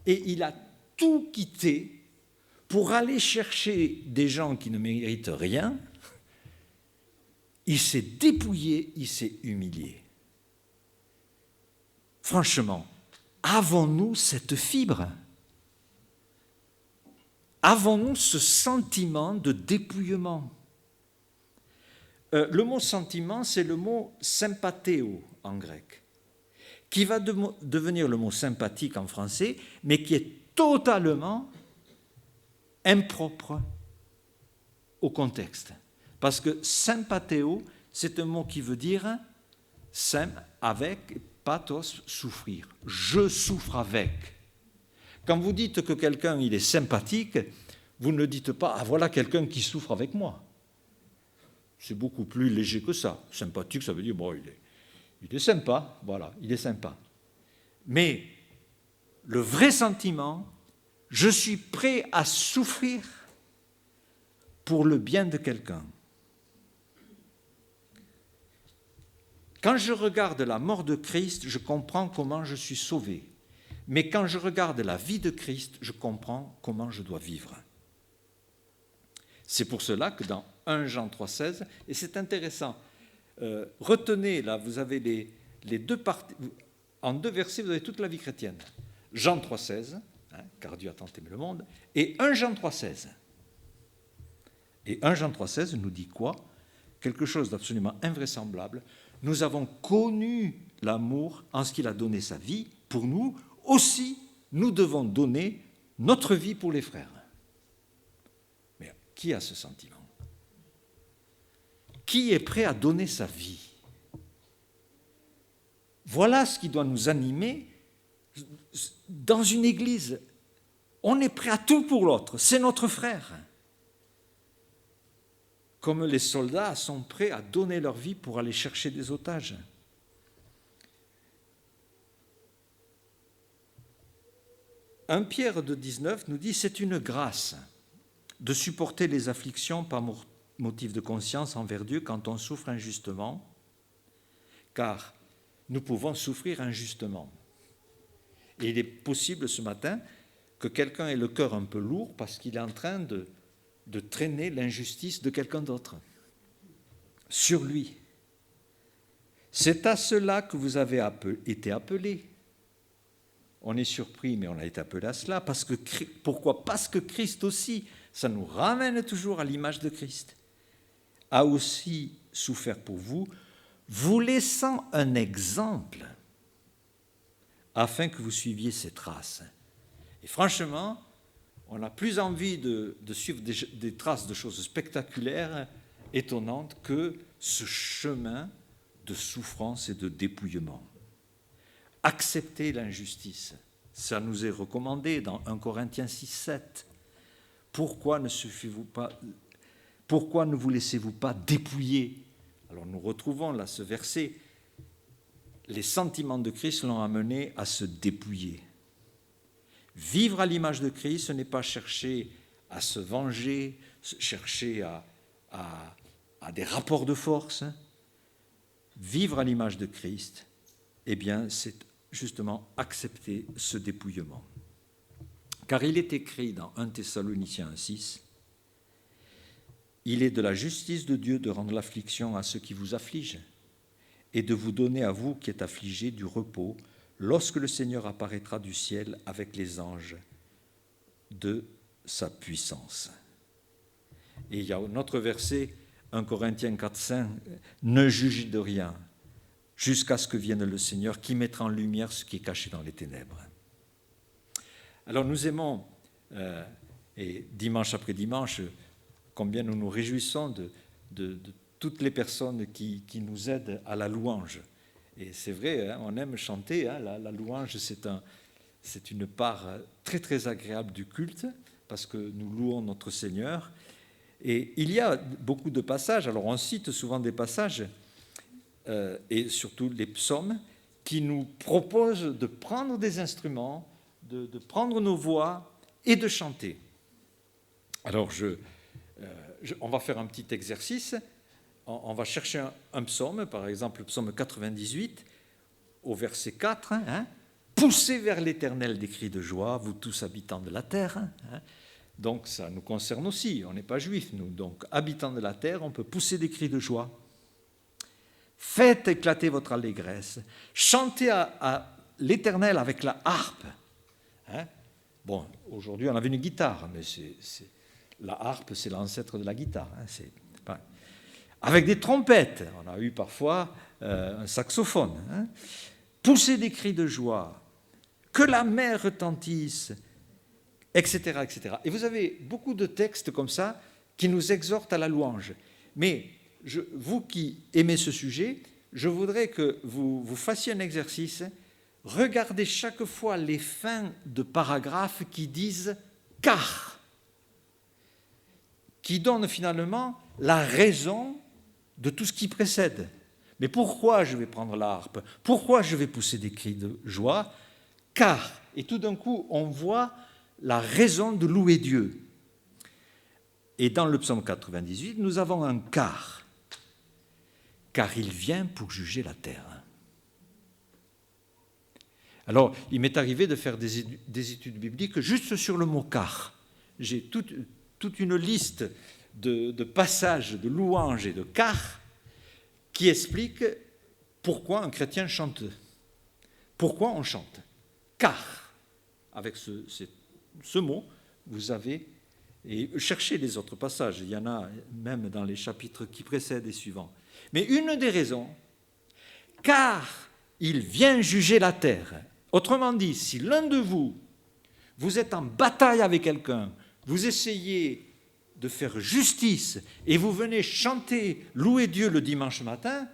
et il a tout quitté pour aller chercher des gens qui ne méritent rien. Il s'est dépouillé, il s'est humilié. Franchement, avons-nous cette fibre? Avons-nous ce sentiment de dépouillement? Le mot sentiment, c'est le mot sympathéo en grec, qui va devenir le mot sympathique en français, mais qui est totalement impropre au contexte. Parce que sympathéo, c'est un mot qui veut dire Sem avec, pathos, souffrir. Je souffre avec. Quand vous dites que quelqu'un il est sympathique, vous ne dites pas « Ah, voilà quelqu'un qui souffre avec moi ». C'est beaucoup plus léger que ça. Sympathique, ça veut dire « Bon, il est sympa, voilà, il est sympa ». Mais le vrai sentiment, je suis prêt à souffrir pour le bien de quelqu'un. Quand je regarde la mort de Christ, je comprends comment je suis sauvé. Mais quand je regarde la vie de Christ, je comprends comment je dois vivre. C'est pour cela que dans 1 Jean 3,16, et c'est intéressant, retenez, là, vous avez les deux parties, en 2 versets, vous avez toute la vie chrétienne. Jean 3,16, car Dieu a tant aimé le monde, et 1 Jean 3,16. Et 1 Jean 3,16 nous dit quoi? Quelque chose d'absolument invraisemblable. Nous avons connu l'amour en ce qu'il a donné sa vie pour nous. Aussi, nous devons donner notre vie pour les frères. Mais qui a ce sentiment? Qui est prêt à donner sa vie? Voilà ce qui doit nous animer dans une église. On est prêt à tout pour l'autre, c'est notre frère. Comme les soldats sont prêts à donner leur vie pour aller chercher des otages. Un Pierre de 19 nous dit « C'est une grâce de supporter les afflictions par motif de conscience envers Dieu quand on souffre injustement, car nous pouvons souffrir injustement. » Et il est possible ce matin que quelqu'un ait le cœur un peu lourd parce qu'il est en train de traîner l'injustice de quelqu'un d'autre sur lui. C'est à cela que vous avez été appelés. On est surpris, mais on a été appelés à cela. Pourquoi? Parce que Christ aussi, ça nous ramène toujours à l'image de Christ, a aussi souffert pour vous, vous laissant un exemple afin que vous suiviez ses traces. Et franchement, on n'a plus envie de suivre des traces de choses spectaculaires, étonnantes, que ce chemin de souffrance et de dépouillement. Accepter l'injustice, ça nous est recommandé dans 1 Corinthiens 6,7. Pourquoi ne vous laissez-vous pas dépouiller? Alors nous retrouvons là ce verset. Les sentiments de Christ l'ont amené à se dépouiller. Vivre à l'image de Christ, ce n'est pas chercher à se venger, chercher à des rapports de force. Vivre à l'image de Christ, eh bien, c'est justement accepter ce dépouillement. Car il est écrit dans 1 Thessaloniciens 6, « Il est de la justice de Dieu de rendre l'affliction à ceux qui vous affligent et de vous donner à vous qui êtes affligés du repos, lorsque le Seigneur apparaîtra du ciel avec les anges de sa puissance. » Et il y a un autre verset, 1 Corinthiens 4,5, « Ne jugez de rien, jusqu'à ce que vienne le Seigneur, qui mettra en lumière ce qui est caché dans les ténèbres. » Alors nous aimons, et dimanche après dimanche, combien nous nous réjouissons de toutes les personnes qui nous aident à la louange. Et c'est vrai, on aime chanter, la louange, c'est une part très très agréable du culte, parce que nous louons notre Seigneur. Et il y a beaucoup de passages, alors on cite souvent des passages, et surtout les psaumes, qui nous proposent de prendre des instruments, de prendre nos voix et de chanter. Alors on va faire un petit exercice. On va chercher un psaume, par exemple le psaume 98, au verset 4. Poussez vers l'Éternel des cris de joie, vous tous habitants de la terre. Donc ça nous concerne aussi, on n'est pas juifs, nous. Donc habitants de la terre, on peut pousser des cris de joie. Faites éclater votre allégresse. Chantez à l'Éternel avec la harpe. Bon, aujourd'hui on avait une guitare, mais la harpe c'est l'ancêtre de la guitare. Avec des trompettes, on a eu parfois un saxophone. Poussez des cris de joie, que la mer retentisse, etc., etc. Et vous avez beaucoup de textes comme ça qui nous exhortent à la louange. Mais vous qui aimez ce sujet, je voudrais que vous fassiez un exercice. Regardez chaque fois les fins de paragraphes qui disent « car », qui donnent finalement la raison de tout ce qui précède. Mais pourquoi je vais prendre la harpe? Pourquoi je vais pousser des cris de joie? Car, et tout d'un coup, on voit la raison de louer Dieu. Et dans le psaume 98, nous avons un car. Car il vient pour juger la terre. Alors, il m'est arrivé de faire des études bibliques juste sur le mot car. J'ai toute une liste de passages, de louanges et de car qui expliquent pourquoi un chrétien chante. Pourquoi on chante? Car, avec ce mot, vous avez... Et cherchez les autres passages, il y en a même dans les chapitres qui précèdent et suivants. Mais une des raisons, car il vient juger la terre. Autrement dit, si l'un de vous, vous êtes en bataille avec quelqu'un, vous essayez de faire justice et vous venez chanter, louer Dieu le dimanche matin,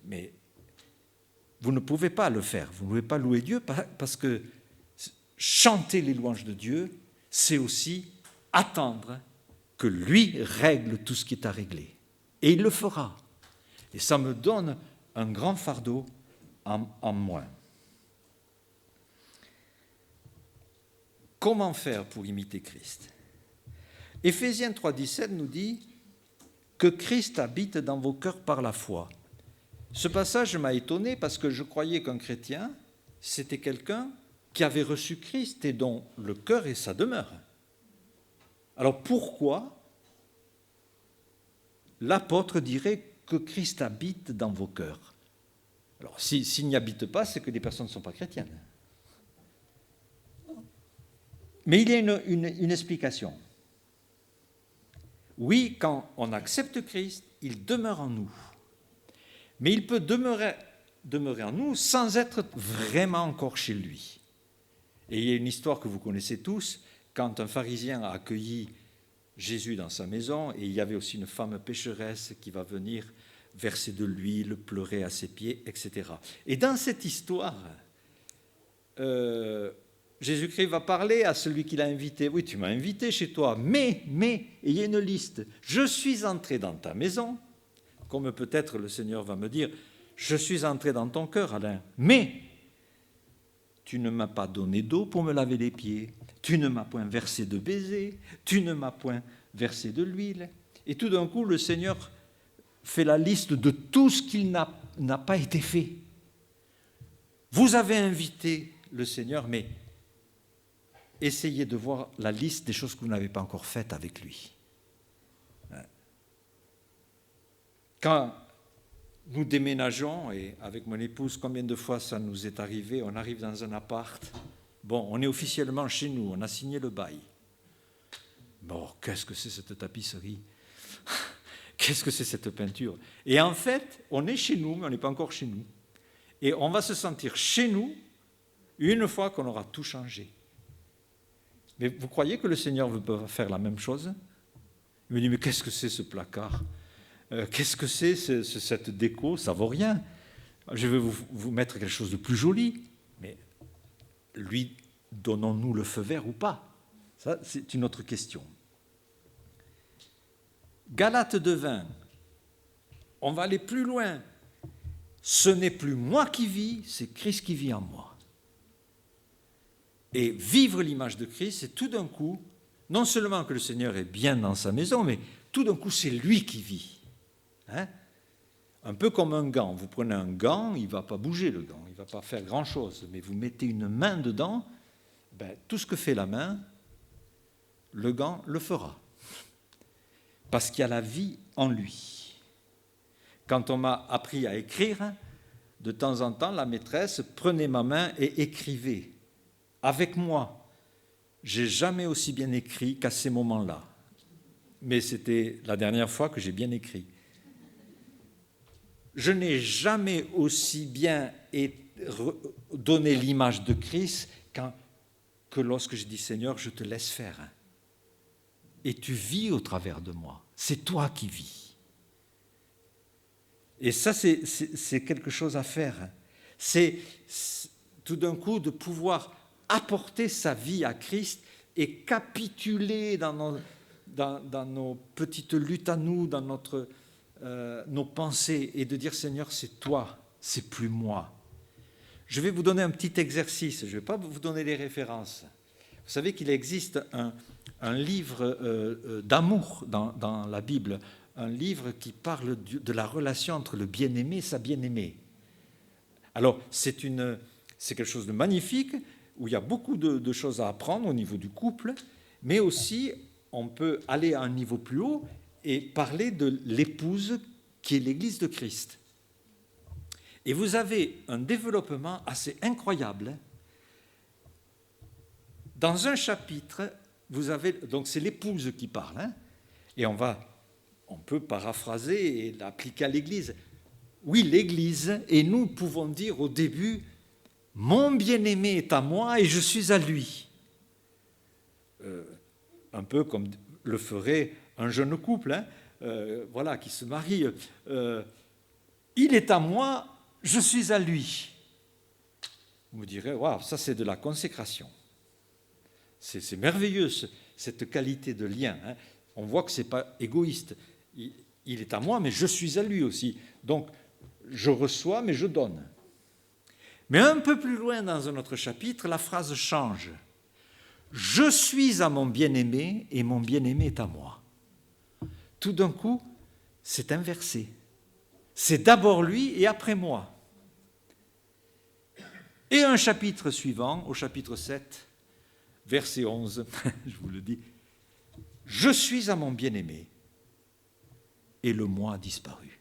mais vous ne pouvez pas le faire, vous ne pouvez pas louer Dieu parce que chanter les louanges de Dieu, c'est aussi attendre que lui règle tout ce qui est à régler. Et il le fera. Et ça me donne un grand fardeau en moins. Comment faire pour imiter Christ? Éphésiens 3,17 nous dit que Christ habite dans vos cœurs par la foi. Ce passage m'a étonné parce que je croyais qu'un chrétien, c'était quelqu'un qui avait reçu Christ et dont le cœur est sa demeure. Alors pourquoi l'apôtre dirait que Christ habite dans vos cœurs? Alors s'il n'y habite pas, c'est que les personnes ne sont pas chrétiennes. Mais il y a une explication. Oui, quand on accepte Christ, il demeure en nous. Mais il peut demeurer en nous sans être vraiment encore chez lui. Et il y a une histoire que vous connaissez tous, quand un pharisien a accueilli Jésus dans sa maison, et il y avait aussi une femme pécheresse qui va venir verser de l'huile, pleurer à ses pieds, etc. Et dans cette histoire, Jésus-Christ va parler à celui qui l'a invité. Oui, tu m'as invité chez toi, mais, et il y a une liste. Je suis entré dans ta maison, comme peut-être le Seigneur va me dire, je suis entré dans ton cœur, Alain, mais tu ne m'as pas donné d'eau pour me laver les pieds, tu ne m'as point versé de baisers, tu ne m'as point versé de l'huile. Et tout d'un coup, le Seigneur fait la liste de tout ce qu'il n'a pas été fait. Vous avez invité le Seigneur, mais essayez de voir la liste des choses que vous n'avez pas encore faites avec lui. Quand nous déménageons, et avec mon épouse, combien de fois ça nous est arrivé, on arrive dans un appart, bon, on est officiellement chez nous, on a signé le bail. Bon, qu'est-ce que c'est cette tapisserie? Qu'est-ce que c'est cette peinture? Et en fait, on est chez nous, mais on n'est pas encore chez nous. Et on va se sentir chez nous une fois qu'on aura tout changé. Mais vous croyez que le Seigneur veut faire la même chose? Il me dit, mais qu'est-ce que c'est ce placard? Qu'est-ce que c'est cette déco? Ça vaut rien. Je vais vous mettre quelque chose de plus joli. Mais lui, donnons-nous le feu vert ou pas? Ça, c'est une autre question. Galates 2,20. On va aller plus loin. Ce n'est plus moi qui vis, c'est Christ qui vit en moi. Et vivre l'image de Christ, c'est tout d'un coup, non seulement que le Seigneur est bien dans sa maison, mais tout d'un coup, c'est lui qui vit. Hein? Un peu comme un gant. Vous prenez un gant, il ne va pas bouger le gant, il ne va pas faire grand-chose. Mais vous mettez une main dedans, tout ce que fait la main, le gant le fera. Parce qu'il y a la vie en lui. Quand on m'a appris à écrire, de temps en temps, la maîtresse prenait ma main et écrivait. Avec moi, je n'ai jamais aussi bien écrit qu'à ces moments-là. Mais c'était la dernière fois que j'ai bien écrit. Je n'ai jamais aussi bien donné l'image de Christ que lorsque je dis « Seigneur, je te laisse faire. Et tu vis au travers de moi. C'est toi qui vis. » Et ça, c'est quelque chose à faire. C'est tout d'un coup de pouvoir apporter sa vie à Christ et capituler dans nos petites luttes à nous, dans nos pensées, et de dire, Seigneur, c'est toi, c'est plus moi. Je vais vous donner un petit exercice, je ne vais pas vous donner les références. Vous savez qu'il existe un livre d'amour dans la Bible, un livre qui parle de la relation entre le bien-aimé et sa bien-aimée. Alors, c'est quelque chose de magnifique, où il y a beaucoup de choses à apprendre au niveau du couple, mais aussi on peut aller à un niveau plus haut et parler de l'épouse qui est l'Église de Christ. Et vous avez un développement assez incroyable. Dans un chapitre, vous avez, donc c'est l'épouse qui parle, hein, et on peut paraphraser et l'appliquer à l'Église. Oui, l'Église, et nous pouvons dire au début, mon bien-aimé est à moi et je suis à lui. Un peu comme le ferait un jeune couple, hein, voilà, qui se marie. Il est à moi, je suis à lui. Vous me direz, waouh, ça c'est de la consécration. C'est merveilleux, cette qualité de lien. Hein. On voit que ce n'est pas égoïste. Il est à moi, mais je suis à lui aussi. Donc, je reçois, mais je donne. Mais un peu plus loin dans un autre chapitre, la phrase change. Je suis à mon bien-aimé et mon bien-aimé est à moi. Tout d'un coup, c'est inversé. C'est d'abord lui et après moi. Et un chapitre suivant, au chapitre 7, verset 11, je vous le dis, je suis à mon bien-aimé et le moi a disparu.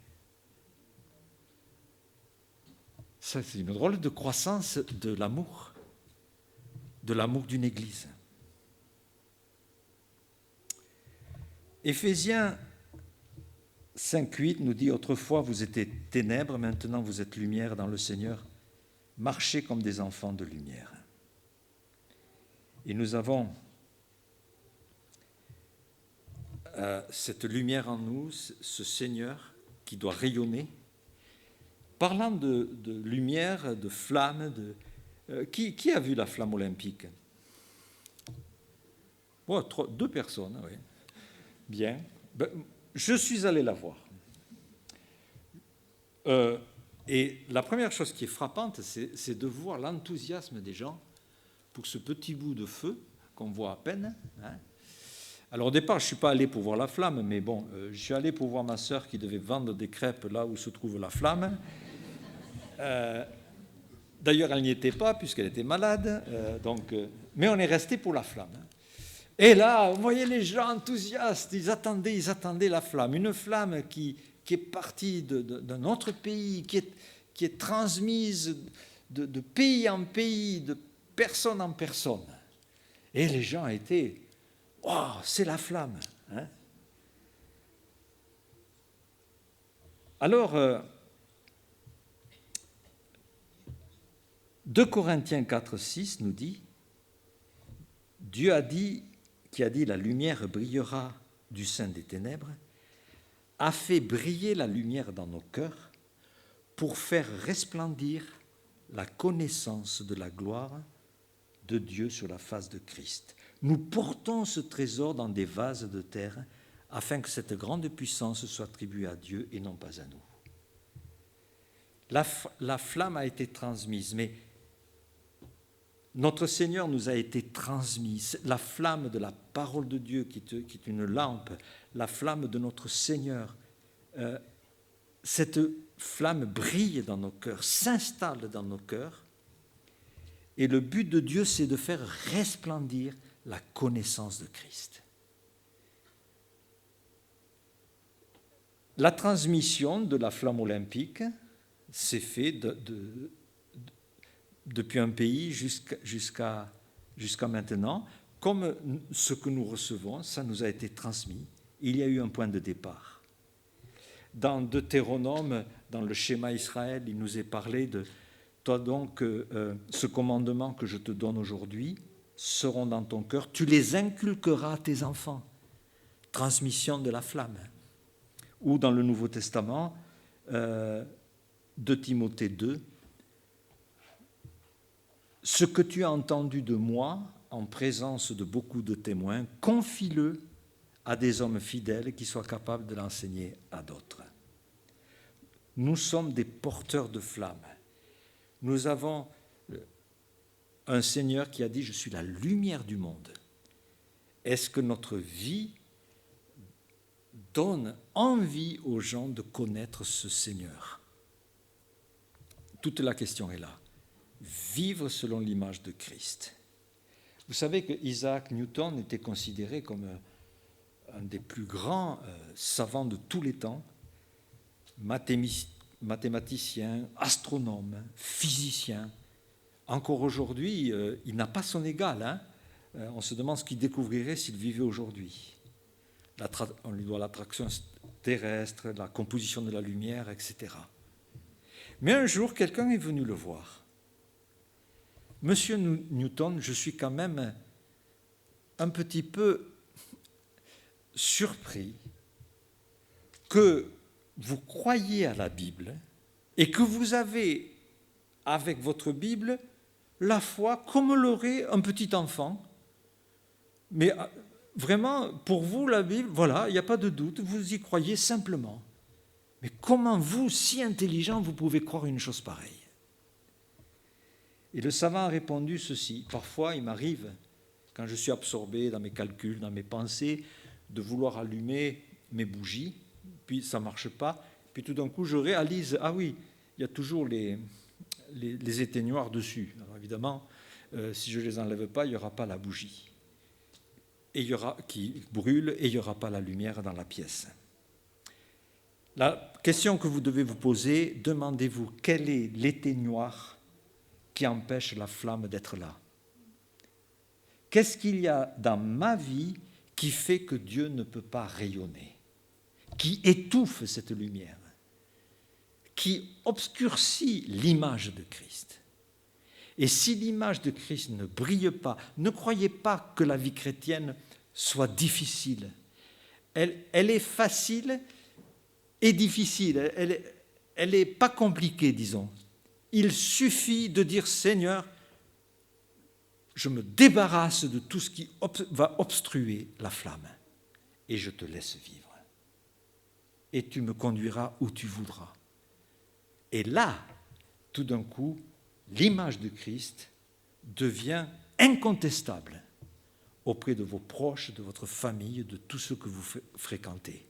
Ça, c'est une drôle de croissance de l'amour d'une Église. Éphésiens 5,8 nous dit « Autrefois vous étiez ténèbres, maintenant vous êtes lumière dans le Seigneur. Marchez comme des enfants de lumière. » Et nous avons cette lumière en nous, ce Seigneur qui doit rayonner. Parlant de lumière, de flamme, qui a vu la flamme olympique? Bon, 2 personnes, oui. Bien. Ben, je suis allé la voir. Et la première chose qui est frappante, c'est de voir l'enthousiasme des gens pour ce petit bout de feu qu'on voit à peine. Hein. Alors au départ, je ne suis pas allé pour voir la flamme, mais bon, je suis allé pour voir ma sœur qui devait vendre des crêpes là où se trouve la flamme. D'ailleurs, elle n'y était pas puisqu'elle était malade, mais on est resté pour la flamme. Et là, vous voyez les gens enthousiastes, ils attendaient la flamme, une flamme qui est partie d'un autre pays, qui est transmise de pays en pays, de personne en personne. Et les gens étaient, waouh, c'est la flamme. Hein. Alors, 2 Corinthiens 4,6 nous dit, Dieu qui a dit la lumière brillera du sein des ténèbres, a fait briller la lumière dans nos cœurs pour faire resplendir la connaissance de la gloire de Dieu sur la face de Christ. Nous portons ce trésor dans des vases de terre afin que cette grande puissance soit attribuée à Dieu et non pas à nous. La flamme a été transmise, mais notre Seigneur nous a été transmis. La flamme de la parole de Dieu qui est une lampe, la flamme de notre Seigneur, cette flamme brille dans nos cœurs, s'installe dans nos cœurs. Et le but de Dieu, c'est de faire resplendir la connaissance de Christ. La transmission de la flamme olympique s'est faite depuis un pays jusqu'à maintenant. Comme ce que nous recevons, ça nous a été transmis. Il y a eu un point de départ. Dans Deutéronome, dans le schéma Israël, il nous est parlé de « Toi donc, ce commandement que je te donne aujourd'hui seront dans ton cœur, tu les inculqueras à tes enfants. » Transmission de la flamme. Ou dans le Nouveau Testament, de Timothée 2, « Ce que tu as entendu de moi, en présence de beaucoup de témoins, confie-le à des hommes fidèles qui soient capables de l'enseigner à d'autres. » Nous sommes des porteurs de flammes. Nous avons un Seigneur qui a dit « Je suis la lumière du monde ». Est-ce que notre vie donne envie aux gens de connaître ce Seigneur? Toute la question est là. Vivre selon l'image de Christ. Vous savez que Isaac Newton était considéré comme un des plus grands savants de tous les temps, mathématicien, astronome, physicien. Encore aujourd'hui, il n'a pas son égal. Hein. On se demande ce qu'il découvrirait s'il vivait aujourd'hui. On lui doit l'attraction terrestre, la composition de la lumière, etc. Mais un jour, quelqu'un est venu le voir. Monsieur Newton, je suis quand même un petit peu surpris que vous croyez à la Bible et que vous avez, avec votre Bible, la foi comme l'aurait un petit enfant. Mais vraiment, pour vous, la Bible, voilà, il n'y a pas de doute, vous y croyez simplement. Mais comment vous, si intelligent, vous pouvez croire une chose pareille? Et le savant a répondu ceci. Parfois, il m'arrive, quand je suis absorbé dans mes calculs, dans mes pensées, de vouloir allumer mes bougies, puis ça ne marche pas, puis tout d'un coup, je réalise, ah oui, il y a toujours les éteignoirs dessus. Alors évidemment, si je ne les enlève pas, il n'y aura pas la bougie qui brûle et il n'y aura pas la lumière dans la pièce. La question que vous devez vous poser, demandez-vous quel est l'éteignoir qui empêche la flamme d'être là? Qu'est-ce qu'il y a dans ma vie qui fait que Dieu ne peut pas rayonner, qui étouffe cette lumière, qui obscurcit l'image de Christ? Et si l'image de Christ ne brille pas, ne croyez pas que la vie chrétienne soit difficile. Elle est facile et difficile. Elle n'est pas compliquée, disons. Il suffit de dire « Seigneur, je me débarrasse de tout ce qui va obstruer la flamme et je te laisse vivre. Et tu me conduiras où tu voudras. » Et là, tout d'un coup, l'image de Christ devient incontestable auprès de vos proches, de votre famille, de tous ceux que vous fréquentez.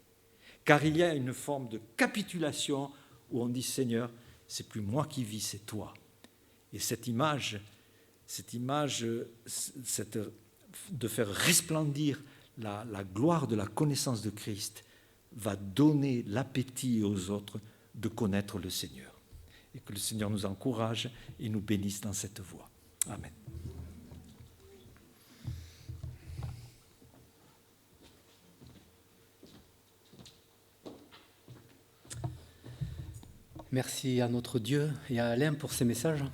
Car il y a une forme de capitulation où on dit « Seigneur, c'est plus moi qui vis, c'est toi. » Et cette image de faire resplendir la gloire de la connaissance de Christ va donner l'appétit aux autres de connaître le Seigneur. Et que le Seigneur nous encourage et nous bénisse dans cette voie. Amen. Merci à notre Dieu et à Alain pour ces messages.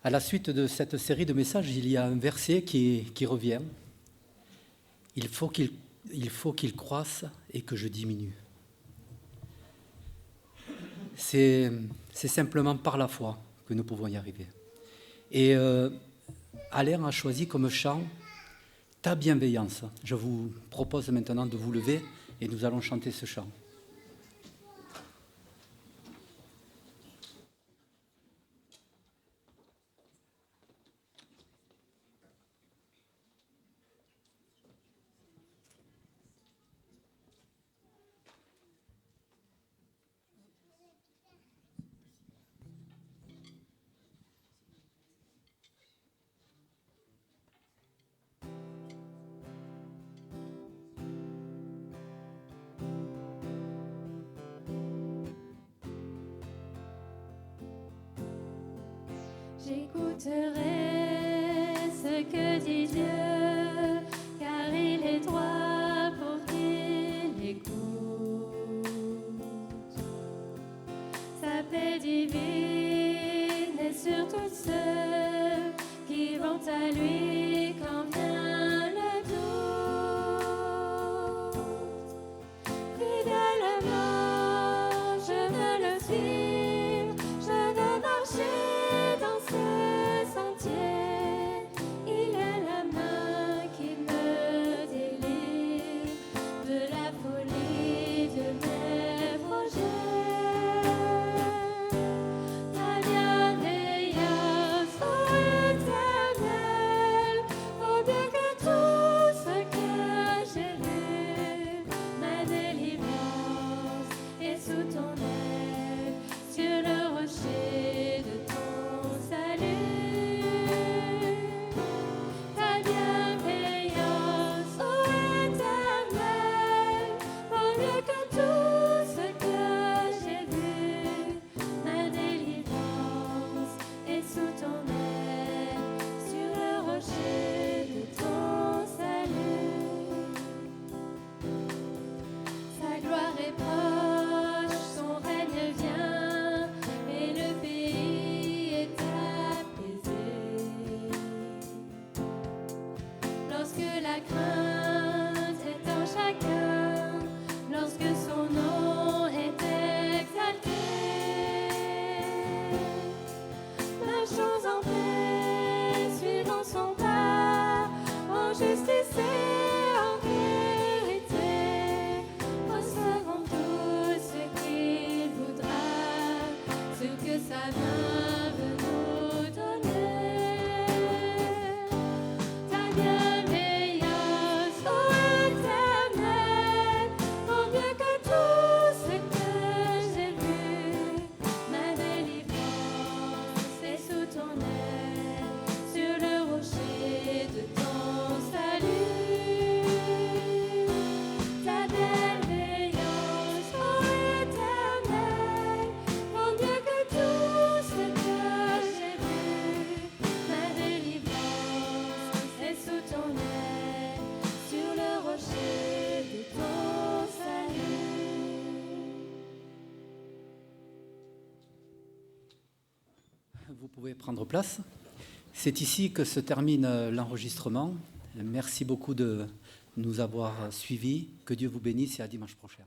À la suite de cette série de messages, il y a un verset qui revient. Il faut qu'il croisse et que je diminue. C'est simplement par la foi que nous pouvons y arriver. Et Alain a choisi comme chant « Ta bienveillance ». Je vous propose maintenant de vous lever et nous allons chanter ce chant. J'écouterai ce que dit Dieu, car il est droit pour qu'il écoute. Sa paix divine est sur tous ceux qui vont à lui quand vient le doute. Fidèlement vous pouvez prendre place. C'est ici que se termine l'enregistrement. Merci beaucoup de nous avoir suivis. Que Dieu vous bénisse et à dimanche prochain.